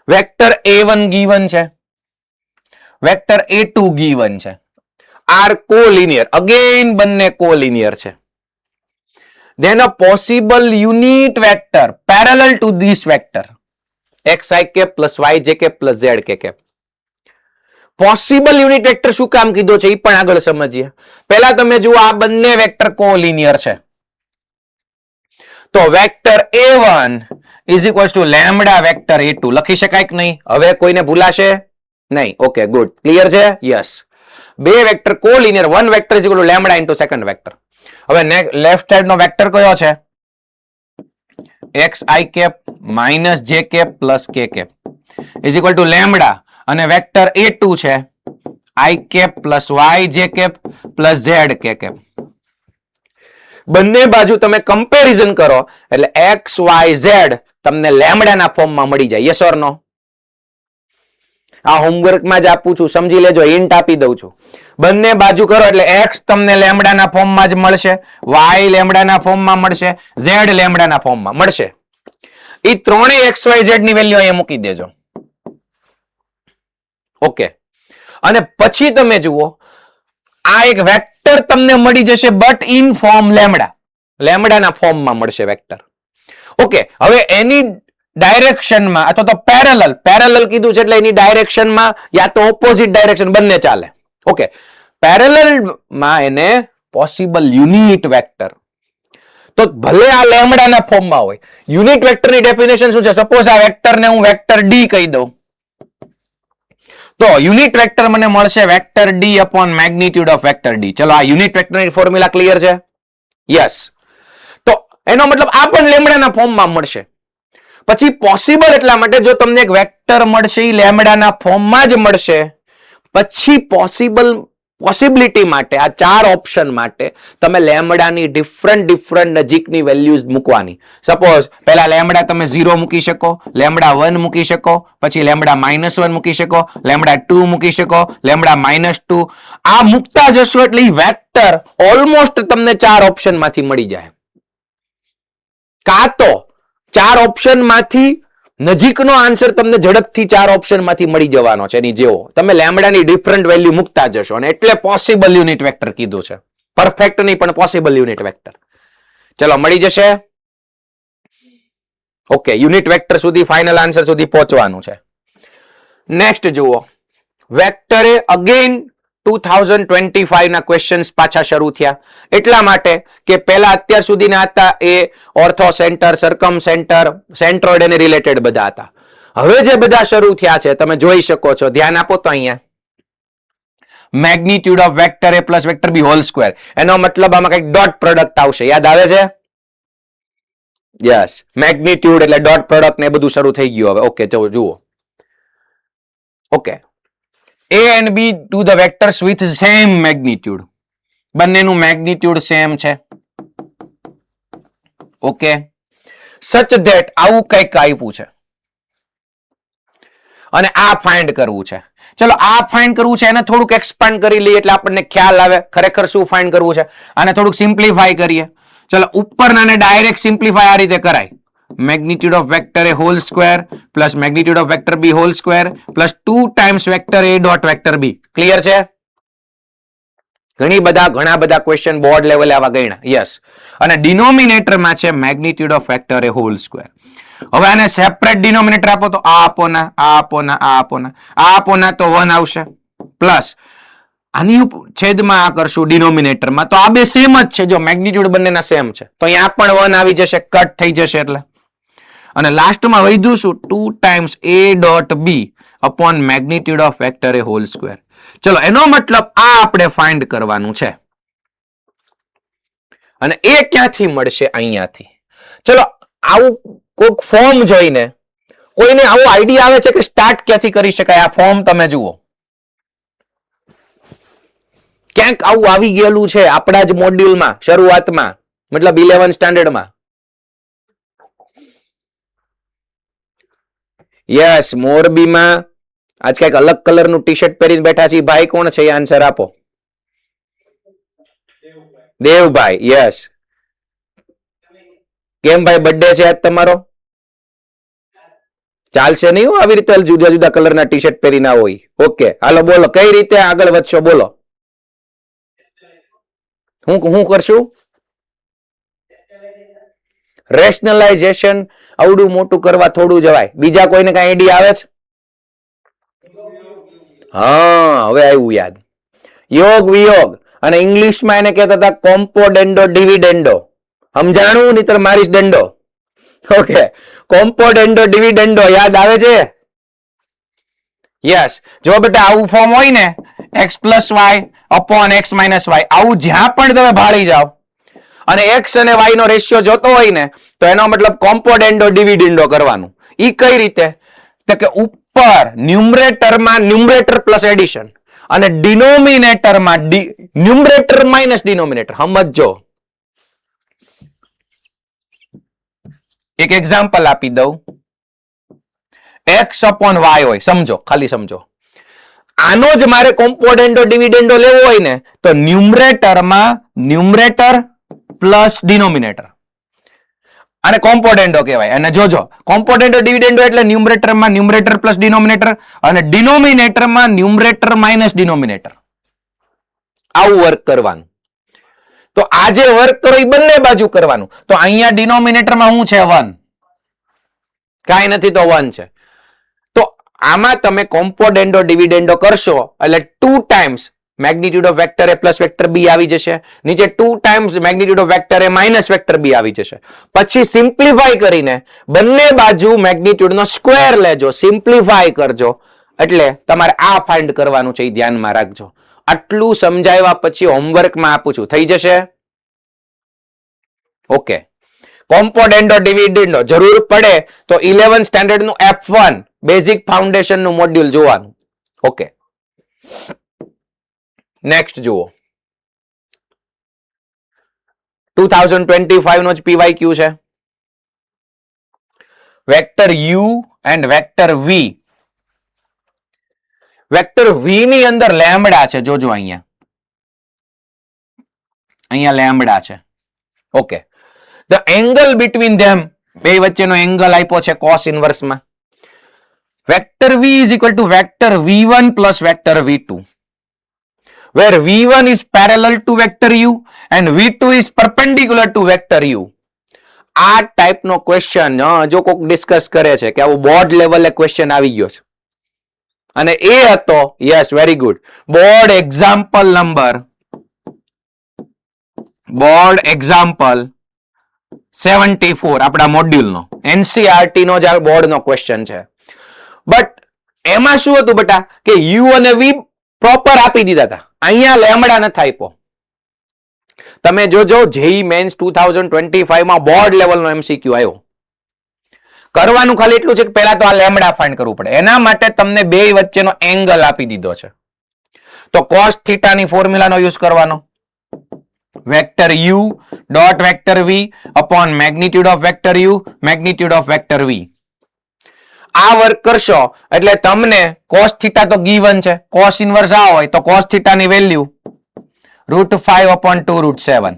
વેક્ટર A1 ગીવન છે, વેક્ટર A2 ગીવન છે. આર કોલિનિયર, અગેન બંને કોલિનિયર છે. Then a possible unit vector parallel to this vector xi cap plus yj cap plus zk cap. Possible unit vector શું કામ કીધો છે એ પણ આગળ સમજીએ. પહેલા તમે જુઓ આ બંને વેક્ટર કોલિનિયર છે. તો vector a1 is equals to lambda vector a2 લખી શકાય કે નહીં? હવે કોઈને ભૂલાશે નહીં. ઓકે ગુડ, ક્લિયર છે? યસ. બે vector collinear, one vector is equal to lambda into second vector. હવે લેફ્ટ સાઈડ નો વેક્ટર કયો છે? xi cap minus j cap plus k cap is equal to lambda, અને વેક્ટર a2 છે i cap plus yj cap plus zk cap. બંને બાજુ તમે comparison કરો એટલે x y z તમને લેમ્બડાના ફોર્મમાં મળી જાય. યસ ઓર નો? આ હોમવર્કમાં જ આપું છું, સમજી લેજો, હિન્ટ આપી દઉં છું. બંને બાજુ કરો એટલે x તમને લેમ્બડાના ફોર્મમાં જ મળશે, y લેમ્બડાના ફોર્મમાં મળશે, z લેમ્બડાના ફોર્મમાં મળશે. એ ત્રણેય x y z ની વેલ્યુ અહીંયા મૂકી દેજો. ઓકે, અને પછી તમે જુઓ આ એક વેક્ટર તમને મળી જશે બટ ઇન ફોર્મ લેમ્બડા, લેમ્બડાના ફોર્મમાં મળશે વેક્ટર. ઓકે, હવે એની ડાયરેક્શનમાં અથવા તો પેરેલલ કીધું છે એટલે એની ડાયરેક્શનમાં યા તો ઓપોઝિટ ડાયરેક્શન બંને ચાલે. ઓકે, પેરેલલમાં એને પોસિબલ યુનિટ વેક્ટર, તો ભલે આ લેમ્બડાના ફોર્મમાં હોય. યુનિટ વેક્ટરની ડેફિનેશન શું છે? સપોઝ આ વેક્ટરને હું વેક્ટર ડી કહી દઉં, તો યુનિટ વેક્ટર મને મળશે vector D upon magnitude of vector D. ચલો, આ યુનિટ વેક્ટરની ફોર્મ્યુલા ક્લિયર છે? યસ. તો એનો મતલબ આ પણ લેમ્બડાના ફોર્મમાં મળશે. પછી પોસિબલ એટલા માટે જો તમને એક વેક્ટર મળશે એ લેમ્બડાના ફોર્મમાં જ મળશે, પછી પોસિબિલિટી માટે આ ચાર ઓપ્શન માટે તમે લેમ્બડાની ડિફરન્ટ નજીકની વેલ્યુઝ મૂકવાની. સપોઝ પહેલા લેમ્બડા તમે 0 મૂકી શકો, લેમ્બડા 1 મૂકી શકો, પછી લેમ્બડા -1 મૂકી શકો, લેમ્બડા 2 મૂકી શકો, લેમ્બડા -2. આ મૂકતા જશો એટલે એ વેક્ટર ઓલમોસ્ટ તમને ચાર ઓપ્શન માંથી મળી જાય. કાં તો ચાર ઓપ્શન માંથી નજીકનો આન્સર તમને ઝડપથી ચાર ઓપ્શન માંથી મળી જવાનો છે એની જેવો. તમે લેમ્બડાની ડિફરન્ટ વેલ્યુ મૂકતા જશો, અને એટલે પોસિબલ યુનિટ વેક્ટર કીધું છે. પરફેક્ટ નહીં પણ પોસિબલ યુનિટ વેક્ટર. ચલો, મળી જશે. ઓકે, યુનિટ વેક્ટર સુધી, ફાઇનલ આન્સર સુધી પહોંચવાનું છે. નેક્સ્ટ જુઓ, વેક્ટરે અગેન 2025 ના ક્વેશ્ચન્સ પાછા શરૂ થયા. એટલા માટે કે પહેલા અત્યાર સુધીના હતા એ ortho centre, circum centre, centroid અને રિલેટેડ બધા હતા. હવે જે બધા શરૂ થયા છે તમે જોઈ શકો છો, ધ્યાન આપો તો અહીંયા magnitude of vector a plus vector b whole square. એનો મતલબ આમાં કંઈક ડોટ પ્રોડક્ટ આવશે. યાદ આવે છે? યસ, મેગ્નિટ્યુડ એટલે ડોટ પ્રોડક્ટ ને બધું શરૂ થઈ ગયું હવે. ઓકે, ચલો જુઓ. Okay, a and b to the vectors with same magnitude. બંનેનું મેગ્નિટ્યુડ સેમ છે. ઓકે, such that આવું કંઈક આપ્યું છે અને આ ફાઇન્ડ કરવું છે. ચલો, આ ફાઇન્ડ કરવું છે, એને થોડુંક એક્સપાન્ડ કરી લઈએ એટલે આપણને ખ્યાલ આવે ખરેખર શું ફાઇન્ડ કરવું છે. આને થોડુંક સિમ્પ્લિફાય કરીએ. ચલો, ઉપરનાને ડાયરેક્ટ સિમ્પ્લિફાય આ રીતે કરાય. Magnitude of vector a whole square plus magnitude of vector b whole square plus 2 times vector a dot vector b. Clear છે? ઘણા બધા ક્વેશ્ચન બોર્ડ લેવલે આવા ગણ્યા. યસ, અને ડિનોમિનેટરમાં છે magnitude of vector a whole square. હવે આને સેપરેટ ડિનોમિનેટર આપો તો આ આપોના, આ આપોના, આ આપોના, આ આપોના તો 1 આવશે, પ્લસ આની છેદમાં આ કરશું ડિનોમિનેટરમાં તો આ બે સેમ જ છે. જો મેગ્નિટ્યુડ બંનેના સેમ છે તો અહીંયા પણ 1 આવી જશે, કટ થઈ જશે એટલે. અને લાસ્ટમાં વધ્યું શું? 2 times a dot b upon magnitude of vector a whole square. ચલો, એનો મતલબ આ આપણે ફાઇન્ડ કરવાનું છે. અને એ ક્યાંથી મળશે? અહીંયાથી. ચલો, આવું કોઈક ફોર્મ જોઈને કોઈને આવો આઈડિયા આવે છે કે સ્ટાર્ટ ક્યાંથી કરી શકાય? આ ફોર્મ તમે જુઓ, ક્યાંક આવું આવી ગયેલું છે આપણા જ મોડ્યુલમાં શરૂઆતમાં, મતલબ 11 સ્ટાન્ડર્ડમાં. યસ, મોરબીમાં આજ કઈક અલગ કલરનું ટી શર્ટ પહેરીને બેઠા છે ભાઈ કોણ છે? આન્સર આપો. દેવભાઈ. યસ. કેમ ભાઈ, બર્થડે છે આજ તમારો? ચાલશે નહીં આવી રીતે જુદા જુદા કલરના ટી શર્ટ પહેરીને હોય. ઓકે, હાલો બોલો, કઈ રીતે આગળ વધશો બોલો. હું કરશું? રેશનલાઇઝેશન. આવડું મોટું કરવા થોડું જવાય. બીજા કોઈને કઈ આઈડિયા આવે છે? હા, હવે આવ્યું યાદ. યોગ વિયોગ, અને ઇંગ્લિશમાં એને કહેતા હતા કોમ્પોડેન્ડો ડિવિડેન્ડો. સમજાણું? નહીતર મારીશ દંડો. ઓકે, કોમ્પોડેન્ડો ડિવિડેન્ડો યાદ આવે છે? યસ. જો બેટા આવું ફોર્મ હોય ને, x plus y upon x minus y, આવું જ્યાં પણ તમે ભાળી જાઓ અને એક્સ અને વાય નો રેશિયો જોતો હોય ને, તો એનો મતલબ કોમ્પોડેન્ડો ડિવિડેન્ડો કરવાનું. ઈ કઈ રીતે? તો કે ઉપર ન્યુમરેટરમાં ન્યુમરેટર પ્લસ એડિશન અને ડિનોમિનેટરમાં ન્યુમરેટર માઇનસ ડિનોમિનેટર. સમજો. એક એક્ઝામ્પલ આપી દઉં. x અપોન વાય હોય, સમજો, ખાલી સમજો. આનો જ મારે કોમ્પોડેન્ડો ડિવિડેન્ડો લેવો હોય ને, તો ન્યુમરેટરમાં ન્યુમરેટર પ્લસ ડિનોમિનેટર અને કોમ્પોડેન્ડો કહેવાય. અને જોજો, કોમ્પોડેન્ડો ડિવિડેન્ડો એટલે ન્યુમરેટરમાં ન્યુમરેટર પ્લસ ડિનોમિનેટર અને ડિનોમિનેટરમાં ન્યુમરેટર માઇનસ ડિનોમિનેટર. આવું વર્ક કરવાનું. તો આ જે વર્ક કરો એ બંને બાજુ કરવાનું. તો અહીંયા ડિનોમિનેટરમાં શું છે? 1. કાંઈ નથી તો 1 છે. તો આમાં તમે કોમ્પોડેન્ડો ડિવિડેન્ડો કરશો એટલે 2 times magnitude of vector A plus vector B આવી જશે. નીચે 2 times magnitude of vector A minus vector B આવી જશે. પછી સિમ્પ્લિફાઈ કરીને બંને બાજુ મેગ્નિટ્યુડ નો સ્ક્વેર લેજો, સિમ્પ્લિફાઈ કરજો. એટલે તમારે આ ફાઇન્ડ કરવાનું છે, એ ધ્યાનમાં રાખજો. આટલું સમજાવ્યા પછી હોમવર્કમાં આપું છું, થઈ જશે? ઓકે. કોમ્પોડેન્ડો ડિવિડેન્ડો જરૂર પડે તો 11 સ્ટાન્ડર્ડ નું F1 બેઝિક ફાઉન્ડેશન નું મોડ્યુલ જોવાનું. ઓકે, નેક્સ્ટ જુઓ. 2025 નો જ PYQ છે. Vector u and vector v. Vector v ની અંદર લેમ્બડા છે. જોજો અહીંયા લેમ્બડા છે. ઓકે. ધ એંગલ બિટવીન ધેમ, બે વચ્ચેનો એંગલ આપ્યો છે cos ઇન્વર્સ માં. Vector v is equal to vector v1 plus vector v2, where v1 is parallel to vector u and v2 is perpendicular to vector u. આ ટાઈપનો question જો કોક discuss કરે છે કે આવું બોર્ડ લેવલે ક્વેશ્ચન આવી ગયો છે, અને એ હતો, yes, very good, board example 74 આપણા મોડ્યુલનો એનસીઆરટી નો જ બોર્ડનો ક્વેશ્ચન છે. બટ એમાં શું હતું બેટા કે યુ અને વી પ્રોપર આપી દીધા હતા. અહીંયા લેમ્બડા નથી આપ્યો. તમે જોજો જેઈ મેન્સ 2025 માં બોર્ડ લેવલનો એમસીક્યુ આવ્યો. કરવાનું ખાલી એટલું છે કે પહેલા તો આ લેમ્બડા ફાઇન્ડ કરવું પડે. એના માટે તમને બે વચ્ચેનો એંગલ આપી દીધો છે. તો cos થીટા ની ફોર્મ્યુલાનો યુઝ કરવાનો. Vector u dot vector v upon magnitude of vector u magnitude of vector v. આ વર્ક કરશો એટલે તમને cos થીટા તો ગીવન છે. cos ઇન્વર્સ આ હોય તો cos થીટા ની વેલ્યુ √5 upon 2 √7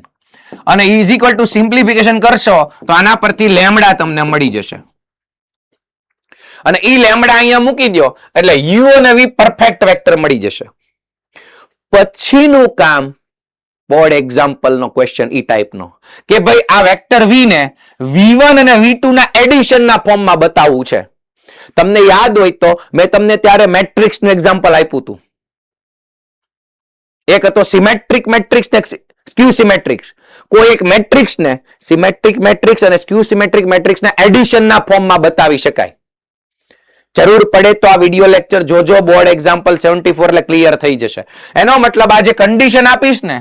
અને ઇઝ ઇક્વલ ટુ સિમ્પ્લિફિકેશન કરશો તો આના પરથી લેમ્બડા તમને મળી જશે. અને ઈ લેમ્બડા અહીંયા મૂકી દો એટલે u અને v પરફેક્ટ વેક્ટર મળી જશે. પછીનું કામ બોર્ડ એક્ઝામ્પલ નો ક્વેશ્ચન ઈ ટાઈપ નો કે ભાઈ આ વેક્ટર v ને v1 અને v2 ના એડિશન ના ફોર્મમાં બતાવવું છે. તમને યાદ હોય તો મેં તમને ત્યારે મેટ્રિક્સ નું એક્ઝામ્પલ આપ્યું હતું. એક હતો સિમેટ્રિક મેટ્રિક્સ ને સ્ક્યુ સિમેટ્રિક્સ. કોઈ એક મેટ્રિક્સ ને સિમેટ્રિક મેટ્રિક્સ અને સ્ક્યુ સિમેટ્રિક મેટ્રિક્સ ના એડિશન ના ફોર્મમાં બતાવી શકાય. જરૂર પડે તો આ વિડિયો લેક્ચર જોજો. બોર્ડ એક્ઝામ્પલ 74 એટલે ક્લિયર થઈ જશે. એનો મતલબ આ જે કન્ડિશન આપીશ ને,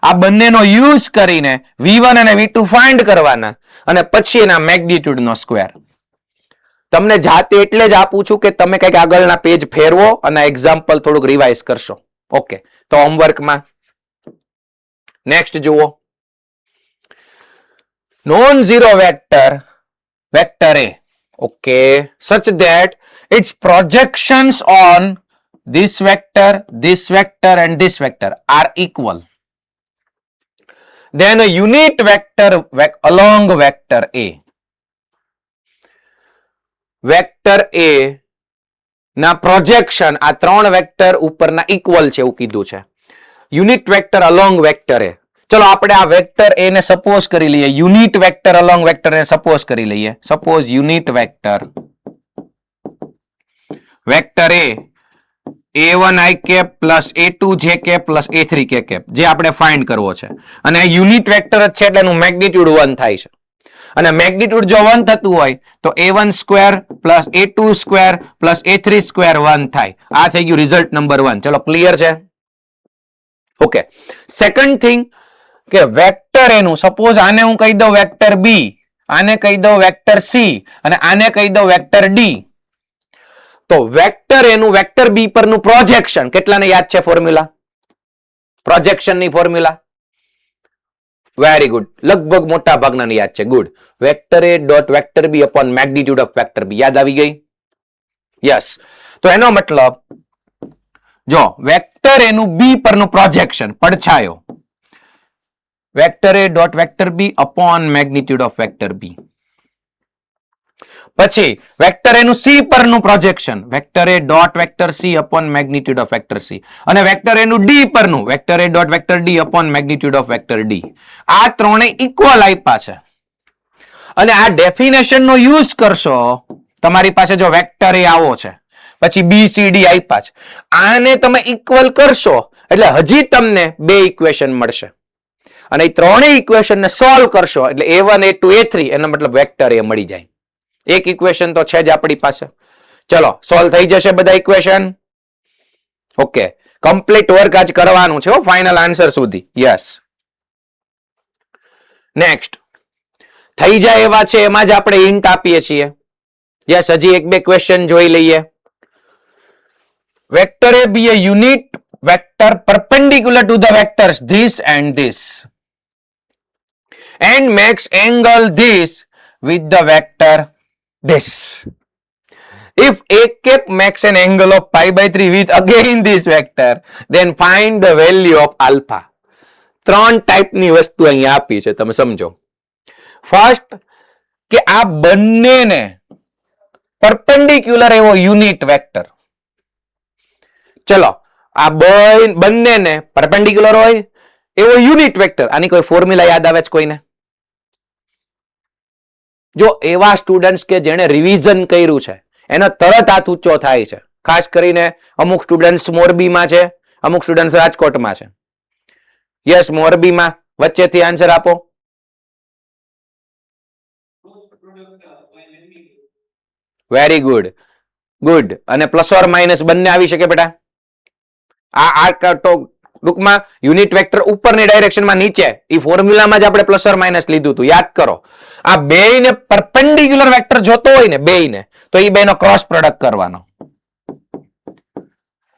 આ બંનેનો યુઝ કરીને v1 અને v2 ફાઇન્ડ કરવાના અને પછી એના મેગ્નિટ્યુડ નો સ્ક્વેર. તમને જાતે એટલે જ આપું છું કે તમે કંઈક આગળના પેજ ફેરવો અને એક્ઝામ્પલ થોડુંક રિવાઇઝ કરશો. ઓકે, તો હોમવર્કમાં નેક્સ્ટ જુઓ. Non zero vector vector a, okay, such that its projections on this vector and this vector are equal, then a unit vector along vector a. Vector a ના projection આ ત્રણ vector ઉપરના equal છે એવું કીધું છે. Unit vector along vector a. ચલો આપણે આ વેક્ટર એ ને સપોઝ કરી લઈએ, યુનિટ વેક્ટર અલોંગ વેક્ટર ને સપોઝ કરી લઈએ. Suppose unit vector vector a1 i cap plus a2 j cap plus a3 k cap જે આપણે ફાઇન્ડ કરવો છે. અને આ યુનિટ વેક્ટર જ છે એટલે એનું મેગ્નિટ્યુડ 1 થાય છે. અને મેગ્નિટ્યુડ જો 1 થતું હોય તો a1 square plus a2 square plus a3 square 1 થાય. આ થઈ ગયું રિઝલ્ટ નંબર 1. ચલો ક્લિયર છે? ઓકે. સેકન્ડ થિંગ કે વેક્ટર એનું સપોઝ આને હું કહી દઉં વેક્ટર b, આને કહી દઉં વેક્ટર c અને આને કહી દઉં વેક્ટર d. તો વેક્ટર એનું વેક્ટર b પરનું પ્રોજેક્શન કેટલાને યાદ છે ફોર્મ્યુલા? પ્રોજેક્શનની ફોર્મ્યુલા વેરી ગુડ, લગભગ મોટા ભાગનાને યાદ છે. Good. Vector a dot vector b upon magnitude of vector b યાદ આવી ગઈ? યસ. તો એનો મતલબ જો વેક્ટર એનું b પરનું પ્રોજેક્શન પડછાયો vector a dot vector b upon magnitude of vector b. પછી વેક્ટર એનું c પરનું projection vector a dot vector c upon magnitude of vector c અને વેક્ટર એનું d પરનું vector a dot vector d upon magnitude of vector d. આ ત્રણે equal આપ્યા છે અને આ ડેફિનેશન નો યુઝ કરશો. તમારી પાસે જો વેક્ટર a આવો છે પછી b c d આપ્યા છે, આને તમે ઇક્વલ કરશો એટલે હજી તમને બે ઇક્વેશન મળશે અને એ ત્રણેય ઇક્વેશન ને સોલ્વ કરશો એટલે a1 a2 a3 એનો મતલબ વેક્ટર a મળી જાય. એક ઇક્વેશન તો છે જ આપણી પાસે. ચલો સોલ્વ થઈ જશે બધા ઇક્વેશન. ઓકે, કમ્પ્લીટ વર્ક આજ કરવાનું છે ફાઇનલ આન્સર સુધી. યસ. નેક્સ્ટ થઈ જાય એવા છે એમાં જ આપણે હિન્ટ આપીએ છીએ. યસ, હજી એક બે ક્વેશ્ચન જોઈ લઈએ. Vector a be a unit vector perpendicular to the vectors this and this and makes angle this with the vector this. If a cap makes an angle of pi by 3 with again this vector, then find the value of alpha. ત્રણ ટાઈપની વસ્તુ અહીંયા આપી છે, તમે સમજો. First કે આ બંનેને પરપેન્ડિક્યુલર એવો યુનિટ વેક્ટર. ચલો આ બંનેને પરપેન્ડિક્યુલર હોય એવો યુનિટ વેક્ટર. આની કોઈ ફોર્મ્યુલા યાદ આવે છે કોઈને? જો એવા સ્ટુડન્ટ્સ કે જેણે રિવિઝન કર્યું છે એનો તરત હાથ ઊંચો થાય છે. ખાસ કરીને અમુક સ્ટુડન્ટ્સ મોરબીમાં છે, અમુક સ્ટુડન્ટ્સ રાજકોટમાં છે. યસ, મોરબીમાં વચ્ચેથી આન્સર આપો. Very good, good. અને પ્લસ ઓર માઇનસ બંને આવી શકે બેટા. આ ટૂંકમાં યુનિટ વેક્ટર ઉપરની ડાયરેક્શનમાં નીચે એ ફોર્મ્યુલામાં જ આપણે પ્લસ ઓર માઇનસ લીધું હતું, યાદ કરો. આ બેયને પરપેન્ડિક્યુલર વેક્ટર જોતો હોય ને બેયને, તો એ બેનો ક્રોસ પ્રોડક્ટ કરવાનો.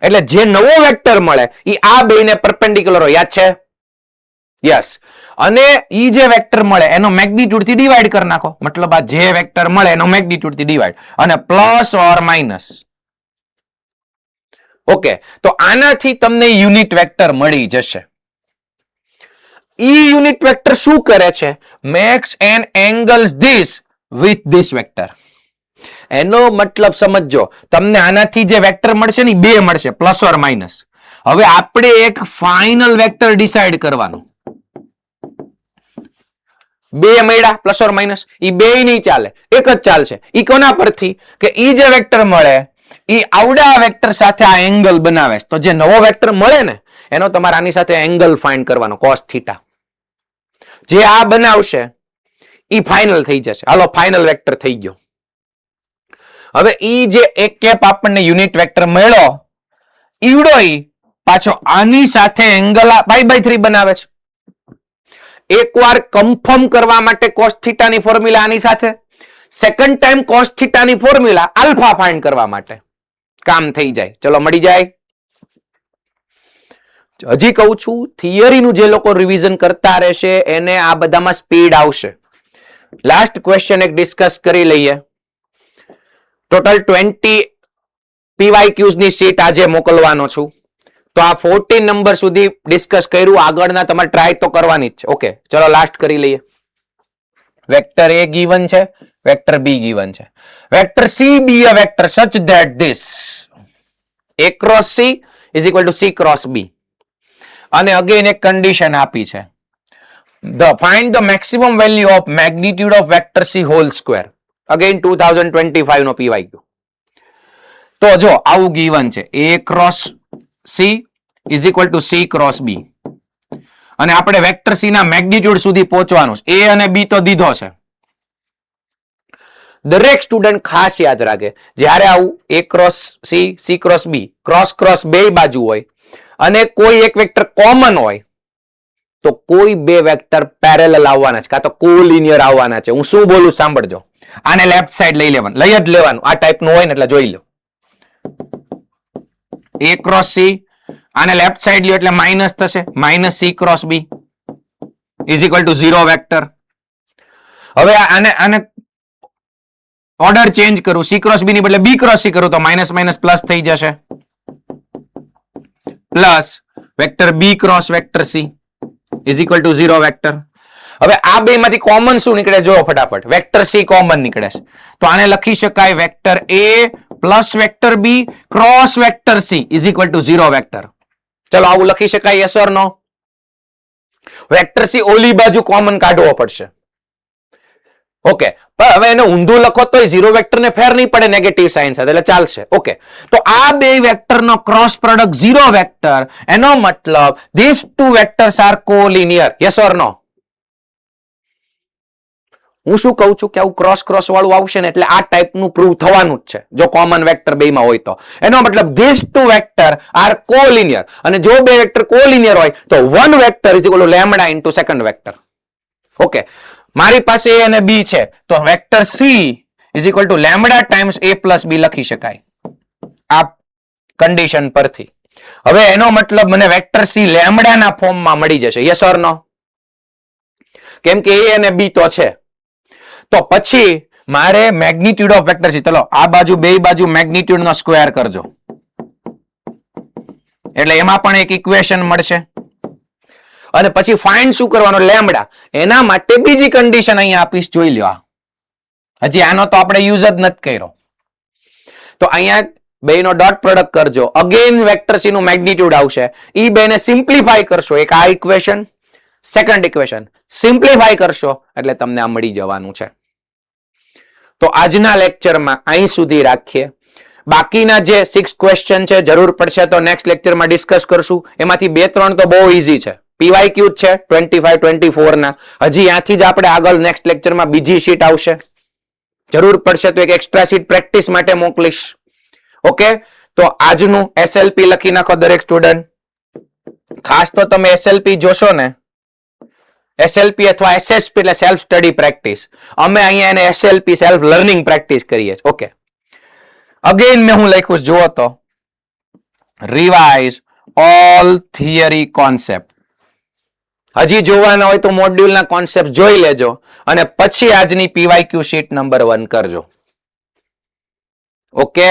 એટલે જે નવો વેક્ટર મળે એ આ બેયને પરપેન્ડિક્યુલર હોય, યાદ છે? યસ. અને ઈ જે વેક્ટર મળે એનો મેગ્નિટ્યુડ થી ડિવાઈડ કરી નાખો. મતલબ આ જે વેક્ટર મળે એનો મેગ્નિટ્યુડ થી ડિવાઈડ અને પ્લસ ઓર માઇનસ. ઓકે, તો આનાથી તમને યુનિટ વેક્ટર મળી જશે. ઈ યુનિટ વેક્ટર શું કરે છે? Makes an angles this with this vector. એનો મતલબ સમજો, તમને આનાથી જે વેક્ટર મળશે ને બે મળશે, પ્લસ ઓર માઇનસ. હવે આપણે એક ફાઇનલ વેક્ટર ડિસાઈડ કરવાનું. બે મળ્યા પ્લસ ઓર માઇનસ, ઈ બે નહીં ચાલે, એક જ ચાલશે. ઈ કોના પરથી? કે ઈ જે વેક્ટર મળે ઈ આવડા વેક્ટર સાથે આ એંગલ બનાવે. તો જે નવો વેક્ટર મળે ને એનો તમારે આની સાથે એંગલ ફાઇન્ડ કરવાનો, cos થીટા. જે આ બનાવશે ઈ ફાઇનલ થઈ જશે. હાલો, ફાઇનલ વેક્ટર થઈ ગયો. હવે ઈ જે એક કેપ આપણને યુનિટ વેક્ટર મળ્યો ઈવડો ઈ પાછો આની સાથે એંગલ પાઈ બાય 3 બનાવે છે. એકવાર કન્ફર્મ કરવા માટે cos થીટા ની ફોર્મ્યુલા આની સાથે, સેકન્ડ ટાઈમ cos થીટા ની ફોર્મ્યુલા આલ્ફા ફાઇન્ડ કરવા માટે કામ થઈ જાય. ચલો મળી જાય. હજી કહું છું, થિયરીનું જે લોકો રિવિઝન કરતા રહેશે એને આ બધામાં સ્પીડ આવશે. લાસ્ટ ક્વેશ્ચન એક ડિસ્કસ કરી લઈએ. ટોટલ 20 PYQs ની શીટ આજે મોકલવાનો છું. તો આ 14 નંબર સુધી ડિસ્કસ કર્યું, આગળના તમારે ટ્રાય તો કરવાની જ છે. ઓકે, ચલો લાસ્ટ કરી લઈએ. વેક્ટર A given છે, વેક્ટર B given છે. Vector C be a vector such that this A cross C is equal to C cross B. અને અગેન એક કન્ડિશન આપી છે. find the maximum value of magnitude of vector c whole square. Again 2025 no PYQ. તો જો આવું given છે a cross c is equal to c cross b. અને આપણે વેક્ટર c ના મેગ્નિટ્યુડ સુધી પહોંચવાનું છે. a અને b તો દીધો છે. દરેક સ્ટુડન્ટ ખાસ યાદ રાખે જ્યારે આવું a cross c c cross b cross બે બાજુ હોય અને કોઈ એક વેક્ટર કોમન હોય તો કોઈ બે વેક્ટર પેરેલલ આવવાના છે કાં તો કોલિનિયર આવવાના છે. હું શું બોલું સાંભળજો. આને લેફ્ટ સાઈડ લઈ લેવાનું, લઈ જ લેવાનું. આ ટાઈપનું હોય ને એટલે જોઈ લો. a cross c આને લેફ્ટ સાઈડ લ્યો એટલે માઇનસ થશે, minus c cross b is equal to 0 vector. હવે આને ઓર્ડર ચેન્જ કરું, c cross b ની બદલે b cross c કરું તો માઇનસ માઇનસ પ્લસ થઈ જશે, plus vector b cross vector c is equal to 0 vector. હવે આ બે માંથી કોમન શું નીકળે જો ફટાફટ, વેક્ટર c કોમન નીકળે છે તો આને લખી શકાય vector a plus vector b cross vector c is equal to 0 vector. ચલો આવું લખી શકાય, yes or no? Vector c ઓલી બાજુ કોમન કાઢવો પડશે. ઓકે, પણ હવે એને ઊંધું લખો તો 0 વેક્ટર ને ફેર નહીં પડે નેગેટિવ સાઇન સાથે, એટલે ચાલશે. ઓકે, તો આ બે વેક્ટર નો ક્રોસ પ્રોડક્ટ 0 વેક્ટર, એનો મતલબ this two vectors are collinear. Yes or no? હું શું કહું છું કે આવું ક્રોસ વાળું આવશે ને એટલે આ ટાઈપનું પ્રૂવ થવાનું જ છે જો કોમન વેક્ટર બેમાં હોય તો. એનો મતલબ this two vector are collinear, અને જો બે વેક્ટર કોલિનિયર હોય તો one vector is equal to lambda into second vector. Okay, મારી પાસે a અને b છે તો vector c is equal to lambda times a plus b લખી શકાય આ કન્ડિશન પરથી. હવે એનો મતલબ મને વેક્ટર c લેમ્ડા ના ફોર્મમાં મળી જશે. યસ ઓર નો? કેમ કે a અને b તો છે. તો પછી મારે મેગ્નિટ્યુડ ઓફ વેક્ટર c, ચલો આ બાજુ બે બાજુ મેગ્નિટ્યુડ નો સ્ક્વેર કરજો એટલે એમાં પણ એક ઇક્વેશન મળશે. અને પછી ફાઇન્ડ શું કરવાનો? લેમ્ડા. એના માટે બીજી કન્ડિશન અહીંયા આપીશ, જોઈ લ્યો. હજી આનો તો આપણે યુઝ જ નથી કર્યો. તો અહીંયા બેનો ડોટ પ્રોડક્ટ કરજો, અગેન વેક્ટર c નું મેગ્નિટ્યુડ આવશે. ઈ બેને સિમ્પ્લિફાય કરશો, એક આ ઇક્વેશન, સેકન્ડ ઇક્વેશન સિમ્પ્લિફાય કરશો એટલે તમને આ મળી જવાનું છે. તો આજના લેક્ચરમાં અહીં સુધી રાખીએ. બાકીના જે 6 ક્વેશ્ચન છે જરૂર પડશે તો નેક્સ્ટ લેક્ચરમાં ડિસ્કસ કરશું. એમાંથી 2-3 તો બહુ ઈઝી છે, PYQ છે 25-24 ના. હજી ત્યાંથી જ આપણે આગળ નેક્સ્ટ લેક્ચરમાં બીજી શીટ આવશે. જરૂર પડશે તો એક એક્સ્ટ્રા શીટ પ્રેક્ટિસ માટે મોકલીશ. ઓકે, તો આજનું SLP લખી નાખો દરેક સ્ટુડન્ટ. ખાસ તો તમે SLP જોશો ને, SLP અથવા SSP એટલે સેલ્ફ સ્ટડી પ્રેક્ટિસ. અમે અહીંયા એને SLP સેલ્ફ લર્નિંગ પ્રેક્ટિસ કરીએ છીએ. ઓકે, અગેન મેં હું લખ્યું જુઓ તો, રિવાઇઝ ઓલ થિયરી કોન્સેપ્ટ. હજી જોવાના હોય તો મોડ્યુલના કોન્સેપ્ટ જોઈ લેજો અને પછી આજની PYQ શીટ નંબર 1 કરજો. ઓકે,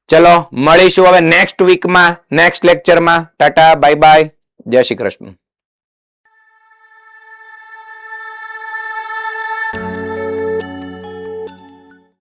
ચલો મળીશું હવે નેક્સ્ટ વીકમાં, નેક્સ્ટ લેક્ચરમાં. ટાટા, બાય બાય, જય શ્રી કૃષ્ણ.